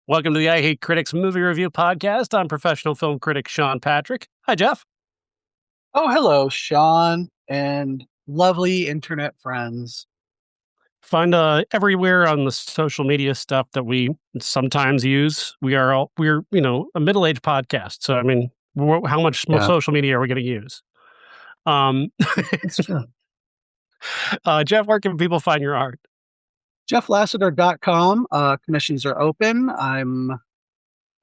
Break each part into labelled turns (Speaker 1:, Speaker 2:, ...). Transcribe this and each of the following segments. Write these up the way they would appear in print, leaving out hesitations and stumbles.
Speaker 1: Welcome to the I Hate Critics Movie Review Podcast. I'm professional film critic Sean Patrick. Hi, Jeff.
Speaker 2: Oh, hello, Sean and lovely internet friends.
Speaker 1: Find everywhere on the social media stuff that we sometimes use. We're a middle-aged podcast. So I mean, how much
Speaker 2: Yeah,
Speaker 1: social media are we going to use? Um,
Speaker 2: it's true.
Speaker 1: Jeff, where can people find your art?
Speaker 2: JeffLassiter.com. Commissions are open. I'm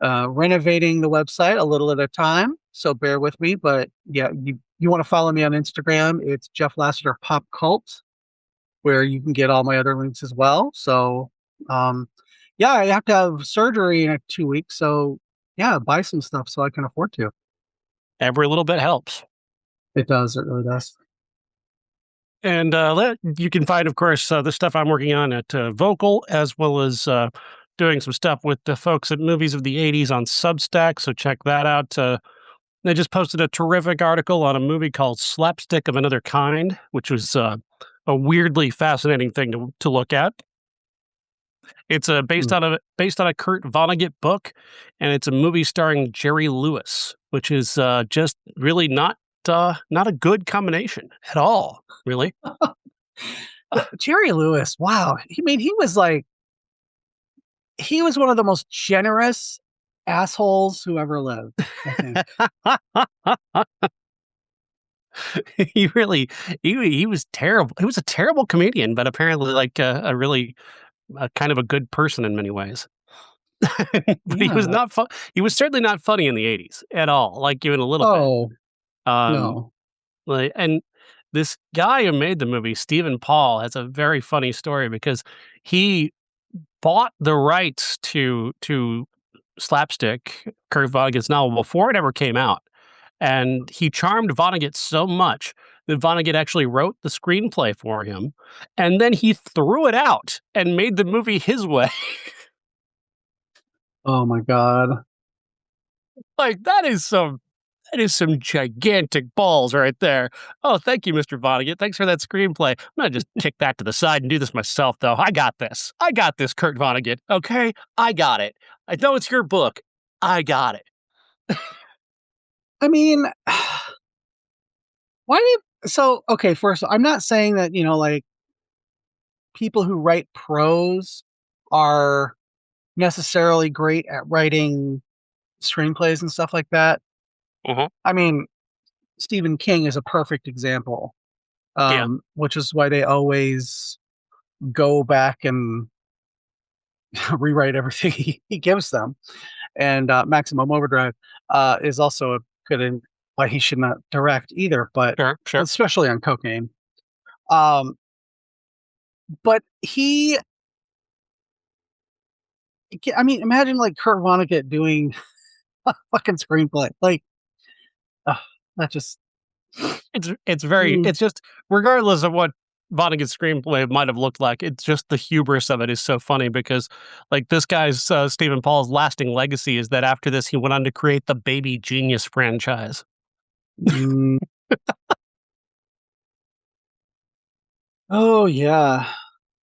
Speaker 2: renovating the website a little at a time, so bear with me. But yeah, you want to follow me on Instagram? It's Jeff Lassiter Pop Cult, where you can get all my other links as well. So, yeah, I have to have surgery in 2 weeks. So, yeah, buy some stuff so I can afford to.
Speaker 1: Every little bit helps.
Speaker 2: It does. It really does.
Speaker 1: And you can find, of course, the stuff I'm working on at Vocal, as well as doing some stuff with the folks at Movies of the 80s on Substack. So check that out. They just posted a terrific article on a movie called Slapstick of Another Kind, which was a weirdly fascinating thing to look at. It's based on a Kurt Vonnegut book, and it's a movie starring Jerry Lewis, which is just really not a good combination at all, really.
Speaker 2: Jerry Lewis, wow. He was one of the most generous assholes who ever lived, I think.
Speaker 1: He was terrible. He was a terrible comedian, but apparently like a really kind of a good person in many ways. But he was
Speaker 2: Yeah.
Speaker 1: not he was certainly not funny in the 80s at all, like even a little bit.
Speaker 2: Oh,
Speaker 1: Um,
Speaker 2: no.
Speaker 1: and this guy who made the movie, Stephen Paul, has a very funny story because he bought the rights to Slapstick, Kurt Vonnegut's novel, before it ever came out. And he charmed Vonnegut so much that Vonnegut actually wrote the screenplay for him. And then he threw it out and made the movie his way.
Speaker 2: Oh my God.
Speaker 1: Like, that is some gigantic balls right there. Oh, thank you, Mr. Vonnegut. Thanks for that screenplay. I'm going to just kick that to the side and do this myself, though. I got this, Kurt Vonnegut. Okay? I got it. I know it's your book. I got it.
Speaker 2: I mean, okay, first, I'm not saying that, like people who write prose are necessarily great at writing screenplays and stuff like that.
Speaker 1: Uh-huh.
Speaker 2: I mean, Stephen King is a perfect example,
Speaker 1: Yeah.
Speaker 2: which is why they always go back and rewrite everything he gives them. And Maximum Overdrive is also a good in why he should not direct either, but
Speaker 1: Sure.
Speaker 2: especially on cocaine. Um, but imagine like Kurt Vonnegut doing a fucking screenplay. Like, that just
Speaker 1: It's just, regardless of what Vonnegut's screenplay might have looked like, it's just the hubris of it is so funny because, like, this guy's Stephen Paul's lasting legacy is that after this, he went on to create the Baby Genius franchise.
Speaker 2: mm, oh yeah,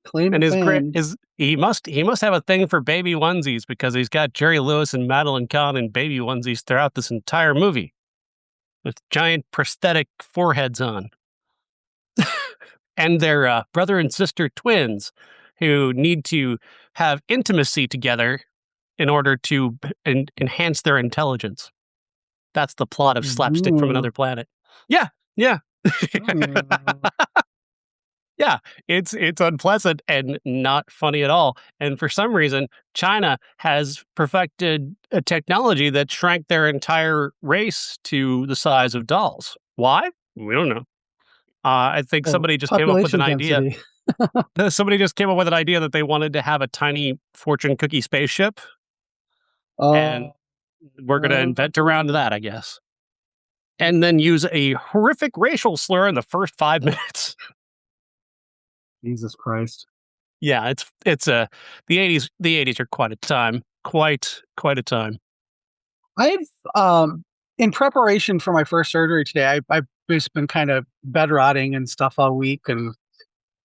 Speaker 2: claim
Speaker 1: And
Speaker 2: to
Speaker 1: his great
Speaker 2: fame.
Speaker 1: is he must have a thing for baby onesies because he's got Jerry Lewis and Madeline Kahn in baby onesies throughout this entire movie with giant prosthetic foreheads on. And their brother and sister twins who need to have intimacy together in order to enhance their intelligence. That's the plot of Slapstick from
Speaker 2: Ooh.
Speaker 1: Another Planet. Yeah, yeah.
Speaker 2: Mm.
Speaker 1: Yeah, it's unpleasant and not funny at all. And for some reason, China has perfected a technology that shrank their entire race to the size of dolls. Why? We don't know. I think somebody just came up with an
Speaker 2: Population
Speaker 1: idea.
Speaker 2: density.
Speaker 1: Somebody just came up with an idea that they wanted to have a tiny fortune cookie spaceship, and
Speaker 2: Oh,
Speaker 1: we're going to invent around that, I guess. And then use a horrific racial slur in the first 5 minutes.
Speaker 2: Jesus Christ.
Speaker 1: Yeah, it's the 80s are quite a time. Quite a time.
Speaker 2: I've in preparation for my first surgery today, I've just been kind of bed rotting and stuff all week and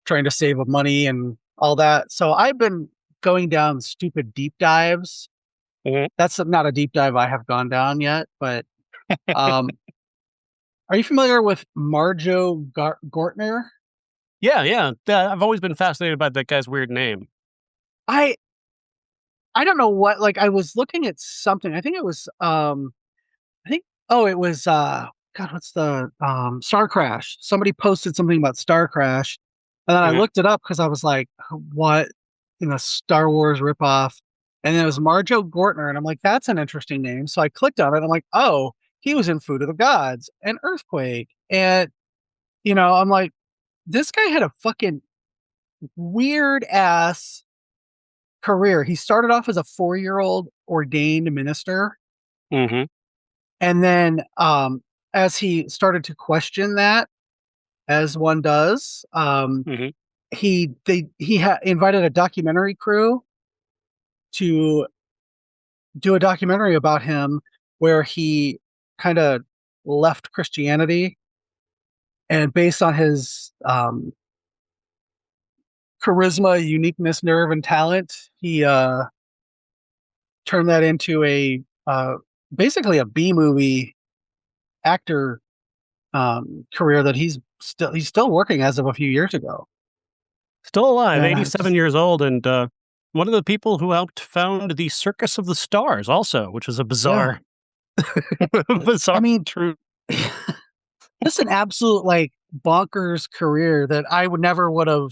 Speaker 2: trying to save up money and all that. So I've been going down stupid deep dives
Speaker 1: Mhm.
Speaker 2: That's not a deep dive I have gone down yet, but um, are you familiar with Marjo Gortner?
Speaker 1: Yeah. I've always been fascinated by that guy's weird name.
Speaker 2: I I don't know what, like, I was looking at something. I think it was I think oh, it was God, what's the Star Crash. Somebody posted something about Star Crash, and then I
Speaker 1: Mhm.
Speaker 2: looked it up because I was like, what in a Star Wars ripoff? And it was Marjo Gortner, and I'm like, that's an interesting name. So I clicked on it. I'm like, oh, he was in Food of the Gods and Earthquake. And I'm like, this guy had a fucking weird ass career. He started off as a 4-year-old ordained minister.
Speaker 1: Mhm.
Speaker 2: And then as he started to question that, as one does,
Speaker 1: Mhm.
Speaker 2: he invited a documentary crew to do a documentary about him where he kind of left Christianity, and based on his charisma, uniqueness, nerve, and talent, he turned that into a basically a B movie actor career that he's still working as of a few years ago.
Speaker 1: Still alive,
Speaker 2: And I
Speaker 1: 87
Speaker 2: just
Speaker 1: years old, and one of the people who helped found the Circus of the Stars, also, which is a
Speaker 2: yeah,
Speaker 1: bizarre,
Speaker 2: I
Speaker 1: bizarre
Speaker 2: mean,
Speaker 1: truth.
Speaker 2: just an absolute like bonkers career that I would have,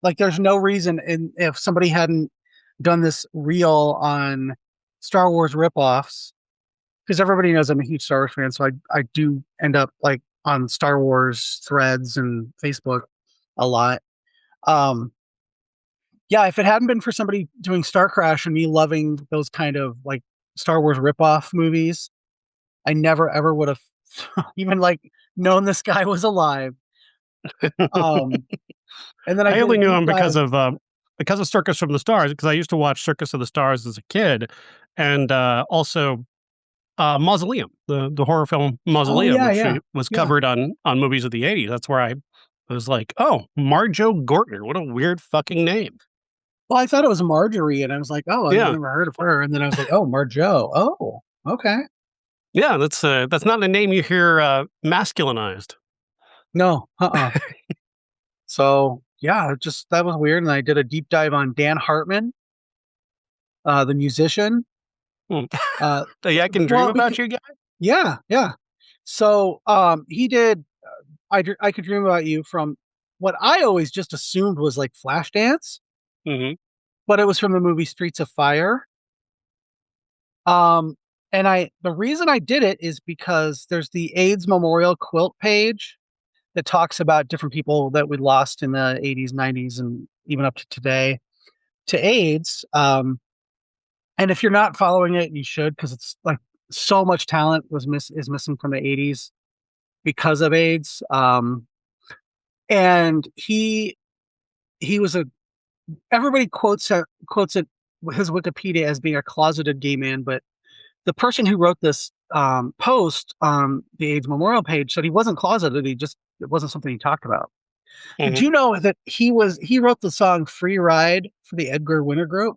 Speaker 2: like there's no reason if somebody hadn't done this reel on Star Wars ripoffs, because everybody knows I'm a huge Star Wars fan, so I do end up like on Star Wars threads and Facebook a lot. Um, yeah, if it hadn't been for somebody doing Star Crash and me loving those kind of like Star Wars ripoff movies, I never ever would have even like known this guy was alive. Um, and then I
Speaker 1: I
Speaker 2: did a
Speaker 1: only knew
Speaker 2: deep
Speaker 1: him
Speaker 2: dive.
Speaker 1: because of Circus from the Stars, because I used to watch Circus of the Stars as a kid, and also Mausoleum, the horror film
Speaker 2: Oh
Speaker 1: Mausoleum,
Speaker 2: yeah,
Speaker 1: which
Speaker 2: yeah,
Speaker 1: was
Speaker 2: yeah.
Speaker 1: covered on movies of the '80s. That's where I was like, oh, Marjo Gortner, what a weird fucking name.
Speaker 2: Well, I thought it was Marjorie, and I was like, oh, I've
Speaker 1: Yeah,
Speaker 2: never heard of her. And then I was like, oh, Marjo. Oh, okay.
Speaker 1: yeah, that's not a name you hear masculinized.
Speaker 2: No, So yeah, just that was weird. And I did a deep dive on Dan Hartman, the musician.
Speaker 1: Hmm.
Speaker 2: Uh,
Speaker 1: Yeah, I can dream
Speaker 2: well,
Speaker 1: about you guys.
Speaker 2: yeah, yeah. So he did. I could dream about you from what I always just assumed was like Flashdance,
Speaker 1: Hmm.
Speaker 2: but it was from the movie Streets of Fire. Um, and the reason I did it is because there's the AIDS Memorial Quilt page that talks about different people that we lost in the 80s, 90s, and even up to today to AIDS. And if you're not following it, you should, because it's like so much talent is missing from the 80s because of AIDS. And he was a everybody quotes it his Wikipedia as being a closeted gay man, but the person who wrote this post on the AIDS Memorial page said he wasn't closeted. It wasn't something he talked about. Did
Speaker 1: Hmm.
Speaker 2: you know that he wrote the song "Free Ride" for the Edgar Winter Group?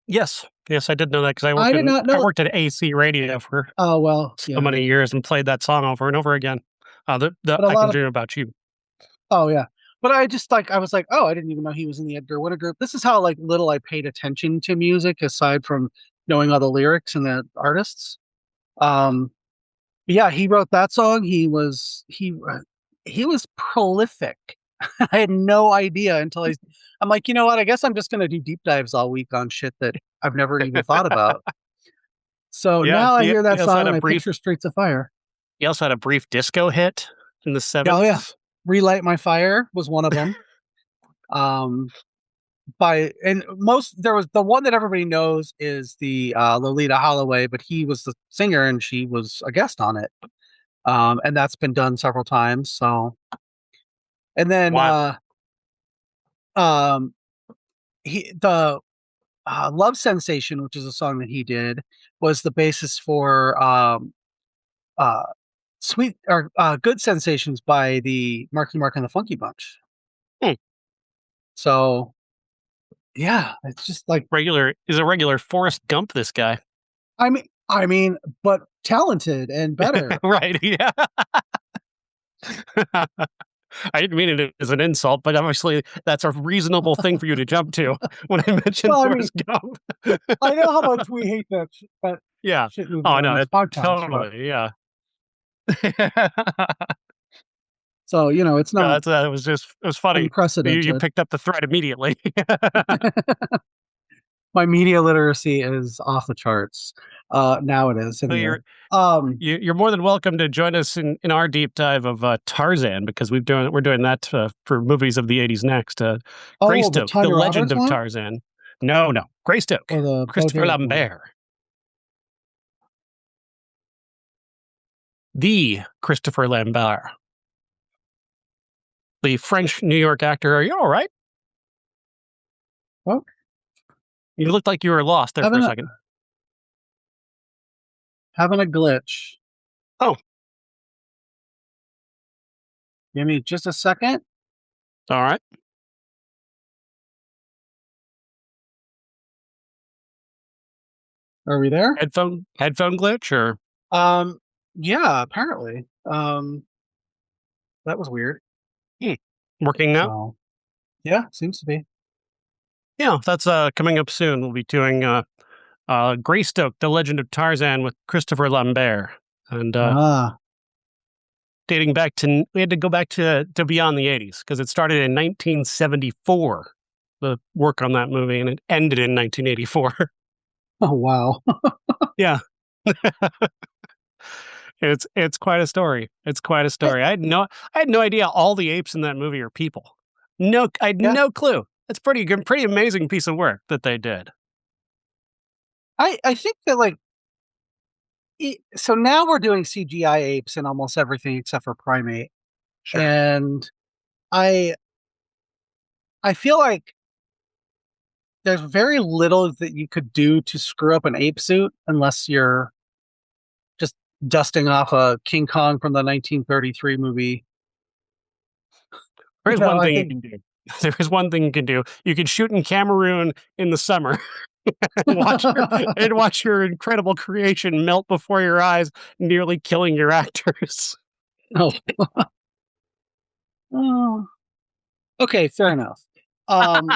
Speaker 1: Yes, I did know that because
Speaker 2: I did not
Speaker 1: I
Speaker 2: know.
Speaker 1: worked at AC Radio for
Speaker 2: Oh well,
Speaker 1: so
Speaker 2: yeah,
Speaker 1: many years and played that song over and over again.
Speaker 2: but a
Speaker 1: I can
Speaker 2: lot of
Speaker 1: dream about you.
Speaker 2: oh yeah, but I was like, oh, I didn't even know he was in the Edgar Winter Group. This is how like little I paid attention to music aside from knowing all the lyrics and the artists. Um, yeah, he wrote that song. He was prolific. I had no idea until I'm like, you know what? I guess I'm just gonna do deep dives all week on shit that I've never even thought about. So
Speaker 1: Yeah,
Speaker 2: now I hear that
Speaker 1: he also
Speaker 2: song
Speaker 1: had
Speaker 2: and I picture Streets of Fire.
Speaker 1: a brief disco hit in the
Speaker 2: Yeah, oh yeah,
Speaker 1: '70s.
Speaker 2: Relight My Fire was one of them. Um, by and most there was the one that everybody knows is the Lolita Holloway, but he was the singer and she was a guest on it. And that's been done several times. So and then
Speaker 1: Wow.
Speaker 2: um the Love Sensation, which is a song that he did, was the basis for uh Sweet or Good Sensations by the Marky Mark and the Funky Bunch.
Speaker 1: Hmm.
Speaker 2: So Yeah, it's just like
Speaker 1: Is a regular Forrest Gump, this guy.
Speaker 2: but talented and better.
Speaker 1: Right, yeah. I didn't mean it as an insult, but obviously that's a reasonable thing for you to jump to when I mentioned
Speaker 2: Well,
Speaker 1: Forrest Gump.
Speaker 2: I know how much we hate that
Speaker 1: Yeah.
Speaker 2: shit movie
Speaker 1: Oh,
Speaker 2: on
Speaker 1: no,
Speaker 2: this
Speaker 1: it
Speaker 2: podcast, but
Speaker 1: totally, yeah.
Speaker 2: so it's
Speaker 1: No,
Speaker 2: not
Speaker 1: that was just it was funny. You
Speaker 2: unprecedented.
Speaker 1: picked up the thread immediately.
Speaker 2: My media literacy is off the charts. Now it is
Speaker 1: So
Speaker 2: anyway. Um,
Speaker 1: you're more than welcome to join us in our deep dive of Tarzan, because we're doing that for movies of the '80s next.
Speaker 2: oh, the
Speaker 1: Greystoke, The
Speaker 2: Tanya
Speaker 1: Legend
Speaker 2: Roberts
Speaker 1: of
Speaker 2: one
Speaker 1: Tarzan. No, Greystoke,
Speaker 2: or the Bo
Speaker 1: Christopher
Speaker 2: Derek one?
Speaker 1: Lambert, the Christopher Lambert, the French New York actor. Are you all right?
Speaker 2: Well,
Speaker 1: You looked like you were lost there for
Speaker 2: having
Speaker 1: a
Speaker 2: a
Speaker 1: second.
Speaker 2: having a glitch.
Speaker 1: Oh,
Speaker 2: Give me just a second.
Speaker 1: all right.
Speaker 2: Are we there?
Speaker 1: Headphone glitch or
Speaker 2: Um, yeah, apparently. That was weird.
Speaker 1: hmm, working now?
Speaker 2: So yeah, seems to be.
Speaker 1: Yeah, that's coming up soon. We'll be doing Greystoke, The Legend of Tarzan with Christopher Lambert. And
Speaker 2: Ah,
Speaker 1: dating back to, we had to go back to beyond the 80s because it started in 1974, the work on that movie, and it ended in 1984.
Speaker 2: oh wow.
Speaker 1: Yeah. It's quite a story. It's quite a
Speaker 2: I,
Speaker 1: story. I had no idea all the apes in that movie are people. No, I had
Speaker 2: yeah,
Speaker 1: no clue. It's pretty amazing piece of work that they did.
Speaker 2: I think that so now we're doing CGI apes in almost everything except for primate,
Speaker 1: Sure.
Speaker 2: and I I feel like there's very little that you could do to screw up an ape suit unless you're just dusting off a King Kong from the 1933 movie.
Speaker 1: There's one
Speaker 2: I
Speaker 1: thing you
Speaker 2: think
Speaker 1: can do. There is one thing you can do. You can shoot in Cameroon in the summer and watch your incredible creation melt before your eyes, nearly killing your actors.
Speaker 2: oh. Oh. Okay, fair enough. Um,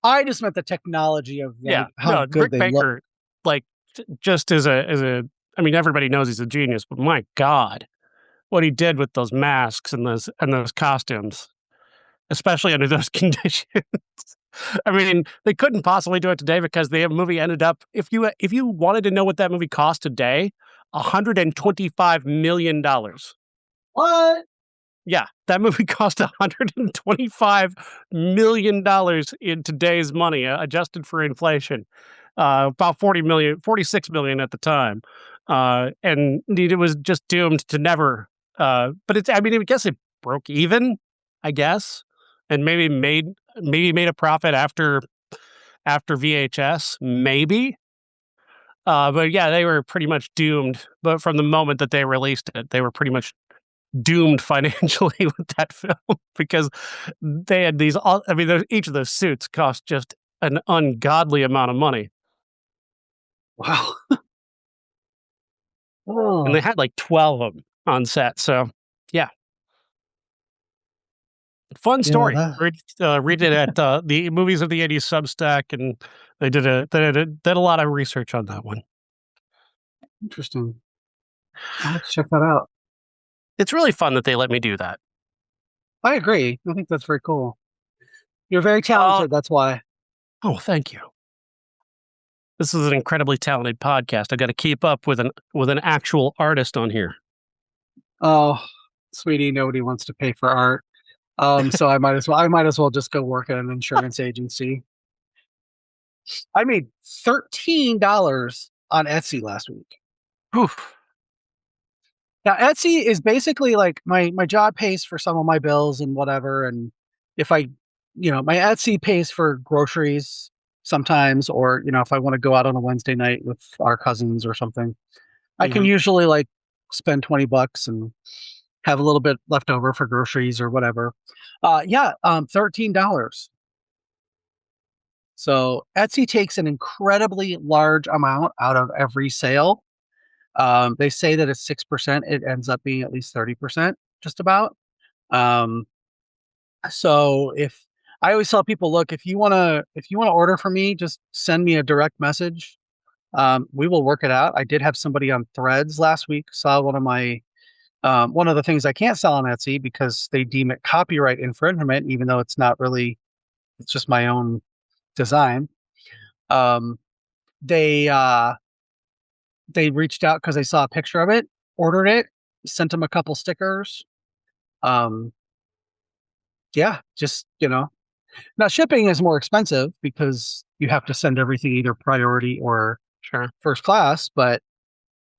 Speaker 2: I just meant the technology of
Speaker 1: Yeah,
Speaker 2: how
Speaker 1: no,
Speaker 2: good
Speaker 1: Rick
Speaker 2: they look.
Speaker 1: Baker, like just as a, I mean, everybody knows he's a genius, but my God, what he did with those masks and those costumes, especially under those conditions. I mean, they couldn't possibly do it today because the movie ended up. If you wanted to know what that movie cost today, $125 million.
Speaker 2: What?
Speaker 1: Yeah, that movie cost $125 million in today's money, adjusted for inflation. About 46 million at the time, and it was just doomed to never. But it's. I mean, I guess it broke even. I guess, and maybe made a profit after VHS, maybe. But yeah, they were pretty much doomed. But from the moment that they released it, they were pretty much doomed financially with that film because they had these. I mean, each of those suits cost just an ungodly amount of money,
Speaker 2: Wow.
Speaker 1: and they
Speaker 2: Oh,
Speaker 1: had like 12 of them on set. So yeah, fun
Speaker 2: yeah,
Speaker 1: story. Read it at the Movies of the '80s Substack, and they did a lot of research on that one.
Speaker 2: interesting. I'll have to check that out.
Speaker 1: It's really fun that they let me do that.
Speaker 2: I agree. I think that's very cool. You're very
Speaker 1: Uh,
Speaker 2: talented. That's why.
Speaker 1: oh, thank you. This is an incredibly talented podcast. I got to keep up with an actual artist on here.
Speaker 2: Oh, sweetie, nobody wants to pay for art. So I might as well just go work at an insurance agency. I made $13 on Etsy last week.
Speaker 1: Oof.
Speaker 2: Now Etsy is basically like my job pays for some of my bills and whatever, and if I, my Etsy pays for groceries sometimes, or if I want to go out on a Wednesday night with our cousins or something, I can
Speaker 1: Mhm.
Speaker 2: usually like spend $20 and have a little bit left over for groceries or whatever. $13. So Etsy takes an incredibly large amount out of every sale. They say that it's 6%. It ends up being at least 30%, just about. Um, so if I always tell people, look, if you wanna order from me, just send me a direct message. We will work it out. I did have somebody on Threads last week saw one of the things I can't sell on Etsy because they deem it copyright infringement, even though it's not really. It's just my own design. Um, they they reached out because they saw a picture of it, ordered it, sent them a couple stickers. Um, yeah, just now shipping is more expensive because you have to send everything either priority or
Speaker 1: Sure.
Speaker 2: first class. But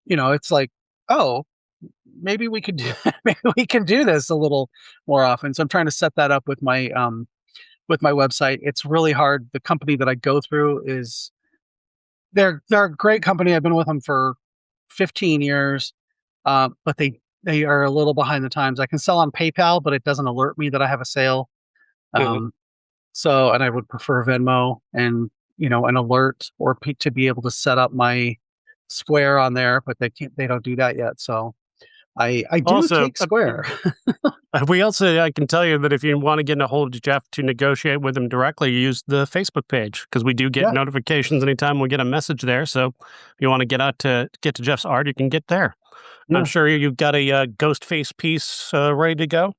Speaker 2: it's like, oh, maybe we could maybe we can do this a little more often. So I'm trying to set that up with my website. It's really hard. The company that I go through is they're a great company. I've been with them for 15 years, but they are a little behind the times. I can sell on PayPal, but it doesn't alert me that I have a sale.
Speaker 1: Mhm.
Speaker 2: And I would prefer Venmo and an alert or to be able to set up my Square on there, but they don't do that yet. So I do
Speaker 1: Also,
Speaker 2: take Square.
Speaker 1: I can tell you that if you want to get a hold of Jeff to negotiate with him directly, use the Facebook page because we do get
Speaker 2: Yeah,
Speaker 1: notifications anytime we get a message there. So if you want to get to Jeff's art, you can get there. I'm
Speaker 2: yeah.
Speaker 1: sure you've got a ghost face piece ready to go.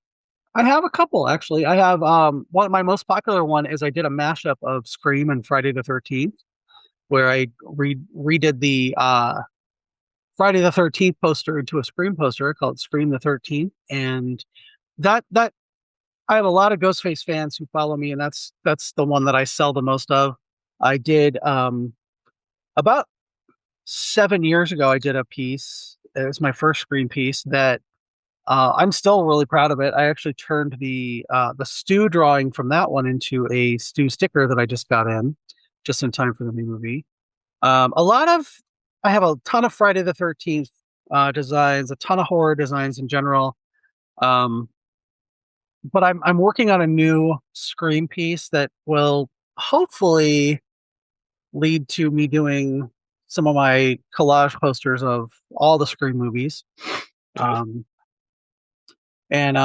Speaker 2: I have a couple actually. I have one. My most popular one is I did a mashup of Scream and Friday the 13th, where I redid the Friday the 13th poster into a Scream poster called Scream the 13th, and that I have a lot of Ghostface fans who follow me, and that's the one that I sell the most of. I did about 7 years ago. I did a piece. It was my first Scream piece that I'm still really proud of it. I actually turned the Stu drawing from that one into a Stu sticker that I just got just in time for the new movie. A lot of I have a ton of Friday the 13th designs, a ton of horror designs in general. Um, but I'm working on a new Scream piece that will hopefully lead to me doing some of my collage posters of all the Scream movies.
Speaker 1: Okay.
Speaker 2: Um, and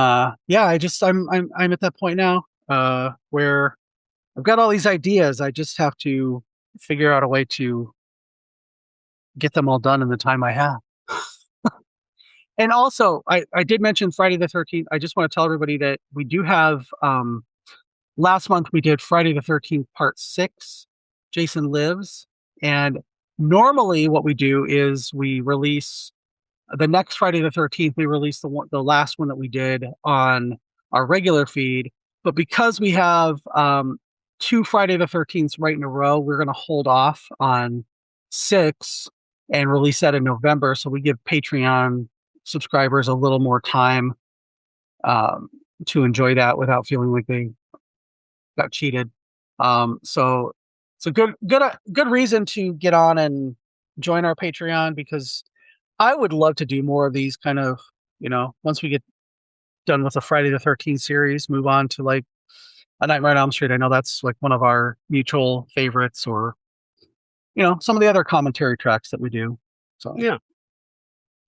Speaker 2: yeah, I'm at that point now where I've got all these ideas. I just have to figure out a way to get them all done in the time I have. And also, I did mention Friday the 13th. I just want to tell everybody that we do have, last month we did Friday the 13th part 6, Jason Lives. And normally what we do is we release the next Friday the 13th, we release the last one that we did on our regular feed. But because we have two Friday the 13th right in a row, we're going to hold off on 6 and release that in November. So we give Patreon subscribers a little more time um, to enjoy that without feeling like they got cheated. So it's a good reason to get on and join our Patreon because I would love to do more of these kind of, once we get done with the Friday the 13th series, move on to like A Nightmare on Elm Street. I know that's like one of our mutual favorites, or some of the other commentary tracks that we do. So
Speaker 1: Yeah,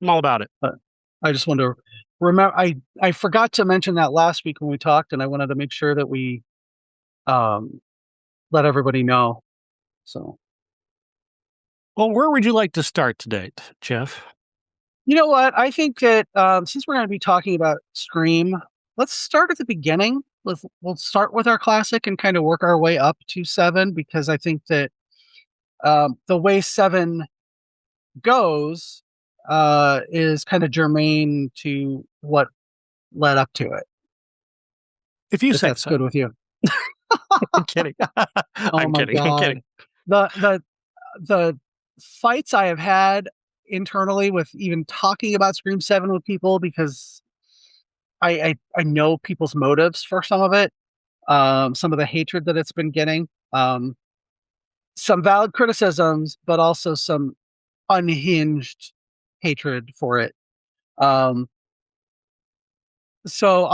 Speaker 1: I'm all about it.
Speaker 2: but I just wanted to remember. I forgot to mention that last week when we talked, and I wanted to make sure that we um, let everybody know. So
Speaker 1: Well, where would you like to start today, Jeff?
Speaker 2: you know what? I think that since we're going to be talking about Scream, let's start at the beginning. We'll start with our classic and kind of work our way up to 7 because I think that the way 7 goes is kind of germane to what led up to it.
Speaker 1: If you
Speaker 2: If
Speaker 1: say
Speaker 2: that's
Speaker 1: so.
Speaker 2: good with you.
Speaker 1: I'm kidding.
Speaker 2: Oh
Speaker 1: I'm
Speaker 2: my
Speaker 1: kidding. I'm
Speaker 2: god.
Speaker 1: kidding.
Speaker 2: The fights I have had internally with even talking about Scream 7 with people because I know people's motives for some of it, some of the hatred that it's been getting, some valid criticisms, but also some unhinged hatred for it. Um, so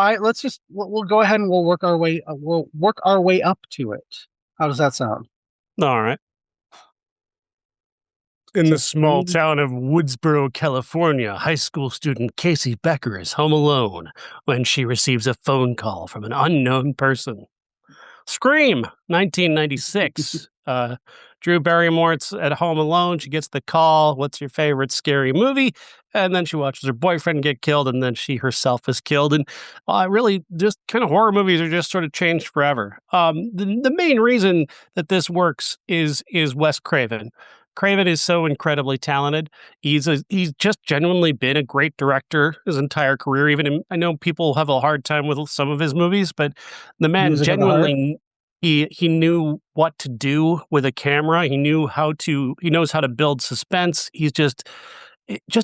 Speaker 2: we'll go ahead and we'll work our way up to it. How does that sound?
Speaker 1: All right. In
Speaker 2: So
Speaker 1: the small
Speaker 2: Scream.
Speaker 1: town of Woodsboro, California, high school student Casey Becker is home alone when she receives a phone call from an unknown person. Scream, 1996. Drew Barrymore's at home alone. She gets the call. What's your favorite scary movie? And then she watches her boyfriend get killed, and then she herself is killed. And really, just kind of horror movies are just sort of changed forever. The main reason that this works is Wes Craven. Craven is so incredibly talented. He's just genuinely been a great director his entire career. I know people have a hard time with some of his movies, but the man
Speaker 2: Music of the Heart.
Speaker 1: he knew what to do with a camera. He knows how to build suspense. He's just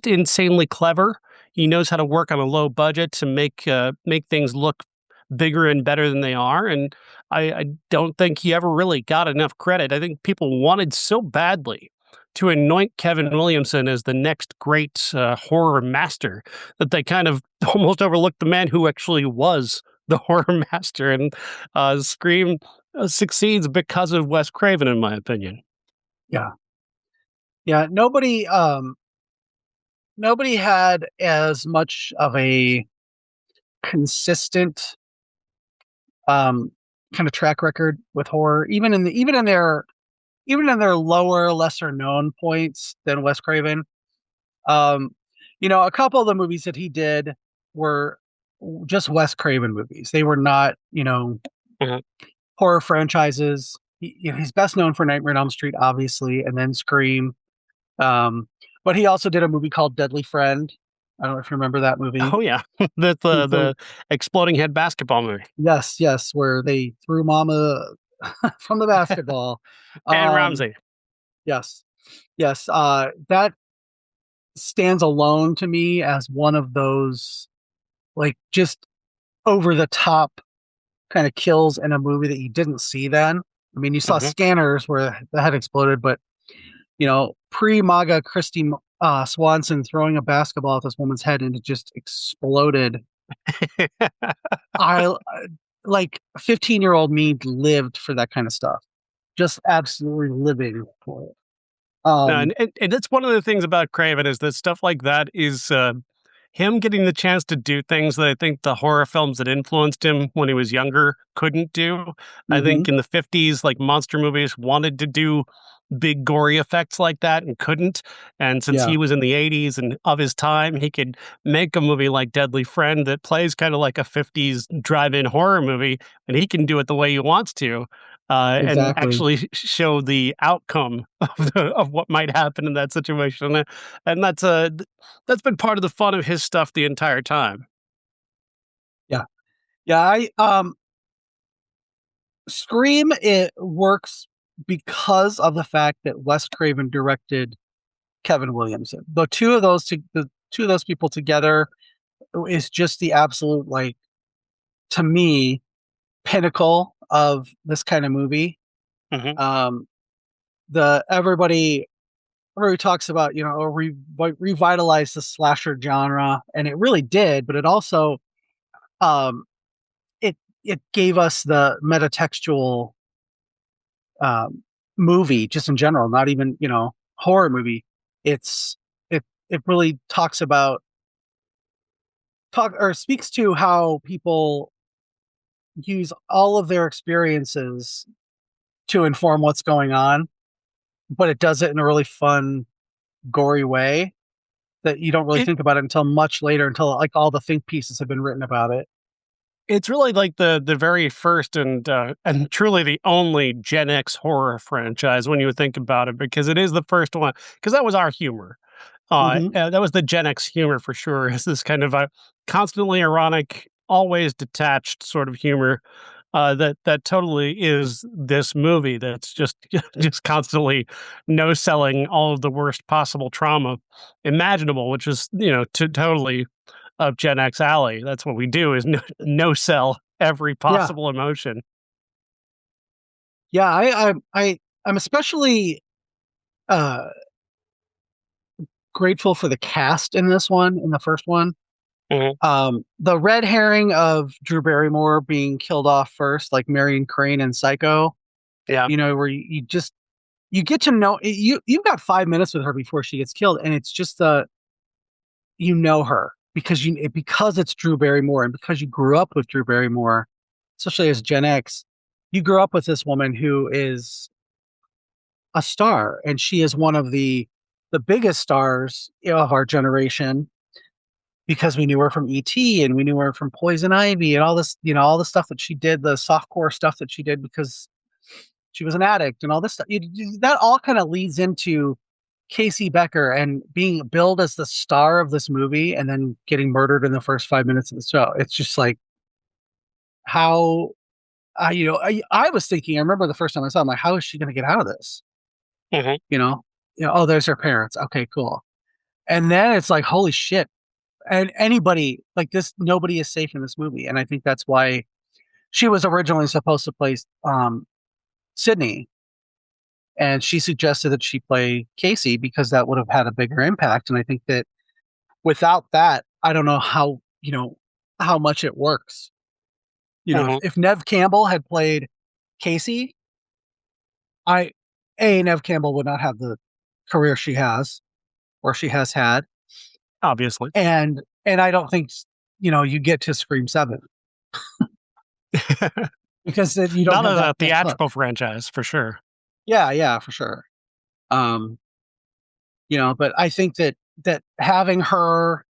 Speaker 1: insanely clever. He knows how to work on a low budget to make things look bigger and better than they are. And I don't think he ever really got enough credit. I think people wanted so badly to anoint Kevin Williamson as the next great horror master that they kind of almost overlooked the man who actually was the horror master. And Scream succeeds because of Wes Craven, in my opinion.
Speaker 2: Yeah. Yeah. Nobody had as much of a consistent kind of track record with horror, even in their lower, lesser known points than Wes Craven. Um, a couple of the movies that he did were just Wes Craven movies. They were not,
Speaker 1: Mhm.
Speaker 2: horror franchises. He's best known for Nightmare on Elm Street, obviously, and then Scream. Um, but he also did a movie called Deadly Friend. I don't know if you remember that movie.
Speaker 1: Oh yeah, that's
Speaker 2: He
Speaker 1: the exploding head basketball movie.
Speaker 2: Yes, yes, where they threw Mama from the basketball.
Speaker 1: And
Speaker 2: Um,
Speaker 1: Ramsey.
Speaker 2: yes, yes. That stands alone to me as one of those like just over the top kind of kills in a movie that you didn't see then. I mean, you saw
Speaker 1: Mhm.
Speaker 2: Scanners where the head exploded, but pre-MAGA Christy Swanson throwing a basketball at this woman's head and it just exploded. I like 15-year-old me lived for that kind of stuff. Just absolutely living for it.
Speaker 1: No,
Speaker 2: Um,
Speaker 1: and that's one of the things about Craven is that stuff like that is him getting the chance to do things that I think the horror films that influenced him when he was younger couldn't do. I
Speaker 2: mhm,
Speaker 1: think in the 50s, like monster movies wanted to do big gory effects like that and couldn't. And since
Speaker 2: yeah,
Speaker 1: he was in the 80s and of his time, he could make a movie like Deadly Friend that plays kind of like a 50s drive-in horror movie, and he can do it the way he wants to. And
Speaker 2: exactly.
Speaker 1: actually show the outcome of what might happen in that situation, and that's been part of the fun of his stuff the entire time.
Speaker 2: Yeah. Yeah, I Scream it works because of the fact that Wes Craven directed Kevin Williamson. The two of those people together is just the absolute like to me pinnacle of this kind of movie.
Speaker 1: Mhm.
Speaker 2: Um the everybody talks about, revitalize the slasher genre and it really did, but it also um it gave us the metatextual um, movie just in general, not even horror movie. It's it really talk or speaks to how people use all of their experiences to inform what's going on, but it does it in a really fun, gory way that you don't really
Speaker 1: It
Speaker 2: think about it until much later, until like all the think pieces have been written about it.
Speaker 1: it's really like the very first and truly the only Gen X horror franchise when you think about it, because it is the first one, because that was our humor.
Speaker 2: Hmm.
Speaker 1: That was the Gen X humor for sure. Is this kind of a constantly ironic, always detached sort of humor that totally is this movie. That's just just constantly no selling all of the worst possible trauma imaginable, which is totally up Gen X alley. That's what we do is no sell every
Speaker 2: Yeah,
Speaker 1: possible emotion.
Speaker 2: yeah. I'm especially uh, grateful for the cast in this one, in the first one.
Speaker 1: Mhm.
Speaker 2: The red herring of Drew Barrymore being killed off first, like Marion Crane in Psycho.
Speaker 1: Yeah.
Speaker 2: where you get to know you've got 5 minutes with her before she gets killed, and it's just her because it's Drew Barrymore, and because you grew up with Drew Barrymore, especially as Gen X, you grew up with this woman who is a star, and she is one of the biggest stars of our generation because we knew her from ET and we knew her from Poison Ivy and all this, all the stuff that she did, the softcore stuff that she did because she was an addict and all this stuff. That all kind of leads into Casey Becker and being billed as the star of this movie and then getting murdered in the first 5 minutes of the show. It's just like how, I was thinking, I remember the first time I saw it, I'm like, how is she going to get out of this?
Speaker 1: Mhm.
Speaker 2: Oh, there's her parents. Okay, cool. And then it's like, holy shit. And anybody like this, nobody is safe in this movie. And I think that's why she was originally supposed to play Sydney. And she suggested that she play Casey because that would have had a bigger impact. And I think that without that, I don't know how much it works.
Speaker 1: Mhm.
Speaker 2: If Neve Campbell had played Casey, Neve Campbell would not have the career she has or she has had.
Speaker 1: Obviously.
Speaker 2: And I don't think you get to Scream 7 because you don't
Speaker 1: Not
Speaker 2: have
Speaker 1: as a
Speaker 2: that hook.
Speaker 1: theatrical franchise, for sure.
Speaker 2: Yeah, for sure. Um, but I think that having her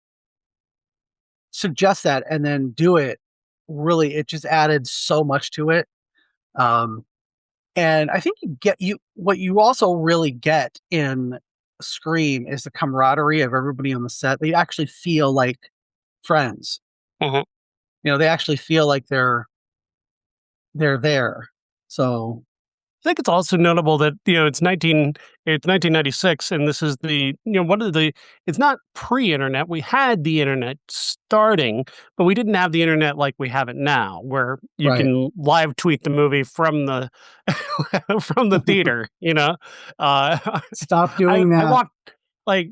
Speaker 2: suggest that and then do it, really, it just added so much to it. Um, and I think what you also really get in Scream is the camaraderie of everybody on the set. They actually feel like friends.
Speaker 1: Mhm.
Speaker 2: They actually feel like they're there. So
Speaker 1: I think it's also notable that it's 1996, and this is one of the it's not pre-internet. We had the internet starting, but we didn't have the internet like we have it now, where you
Speaker 2: right.
Speaker 1: can live tweet the movie from the from the theater.
Speaker 2: Stop
Speaker 1: I
Speaker 2: doing
Speaker 1: I
Speaker 2: that.
Speaker 1: walked like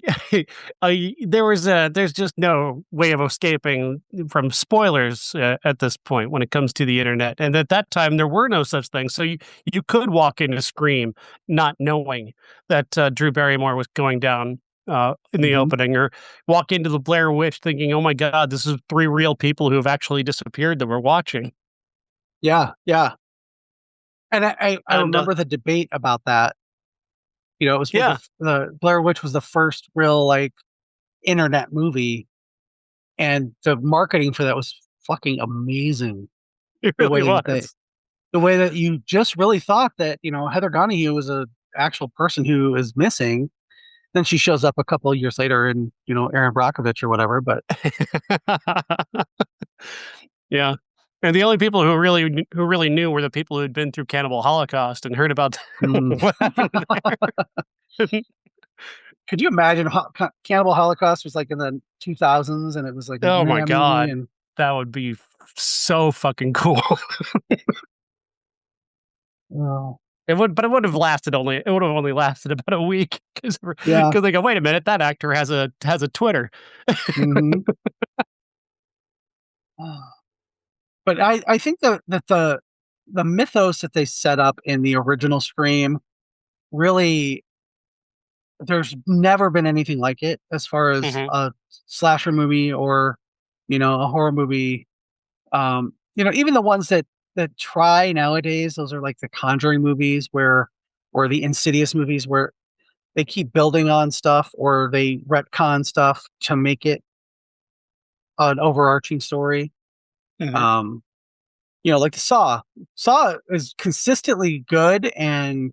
Speaker 1: there's just no way of escaping from spoilers at this point when it comes to the internet, and at that time there were no such things, so you could walk into Scream not knowing that Drew Barrymore was going down in the
Speaker 2: Hmm.
Speaker 1: opening, or walk into the Blair Witch thinking, oh my god, this is 3 real people who have actually disappeared that we're watching.
Speaker 2: Yeah. And I
Speaker 1: And
Speaker 2: remember the debate about that. It was
Speaker 1: yeah,
Speaker 2: the Blair Witch was the first real like internet movie, and the marketing for that was fucking amazing.
Speaker 1: it
Speaker 2: The
Speaker 1: really
Speaker 2: way that
Speaker 1: was.
Speaker 2: the way that you just really thought that Heather Donahue was a actual person who is missing. Then she shows up a couple of years later in Aaron Brockovich or whatever. But
Speaker 1: Yeah. And the only people who really knew were the people who had been through Cannibal Holocaust and heard about
Speaker 2: mm.
Speaker 1: what happened there.
Speaker 2: Could you imagine Cannibal Holocaust was like in the 2000s and it was like an
Speaker 1: Oh my
Speaker 2: internet movie
Speaker 1: god.
Speaker 2: and
Speaker 1: That would be so fucking cool.
Speaker 2: oh
Speaker 1: But it would have only lasted about a week because
Speaker 2: yeah.
Speaker 1: they go, wait a minute, that actor has a Twitter.
Speaker 2: Hmm. But I think that the mythos that they set up in the original Scream really, there's never been anything like it as far as
Speaker 1: Hmm.
Speaker 2: a slasher movie or a horror movie. Even the ones that try nowadays, those are like the Conjuring movies or the Insidious movies where they keep building on stuff or they retcon stuff to make it an overarching story.
Speaker 1: Hmm.
Speaker 2: Um, like the Saw. Saw is consistently good and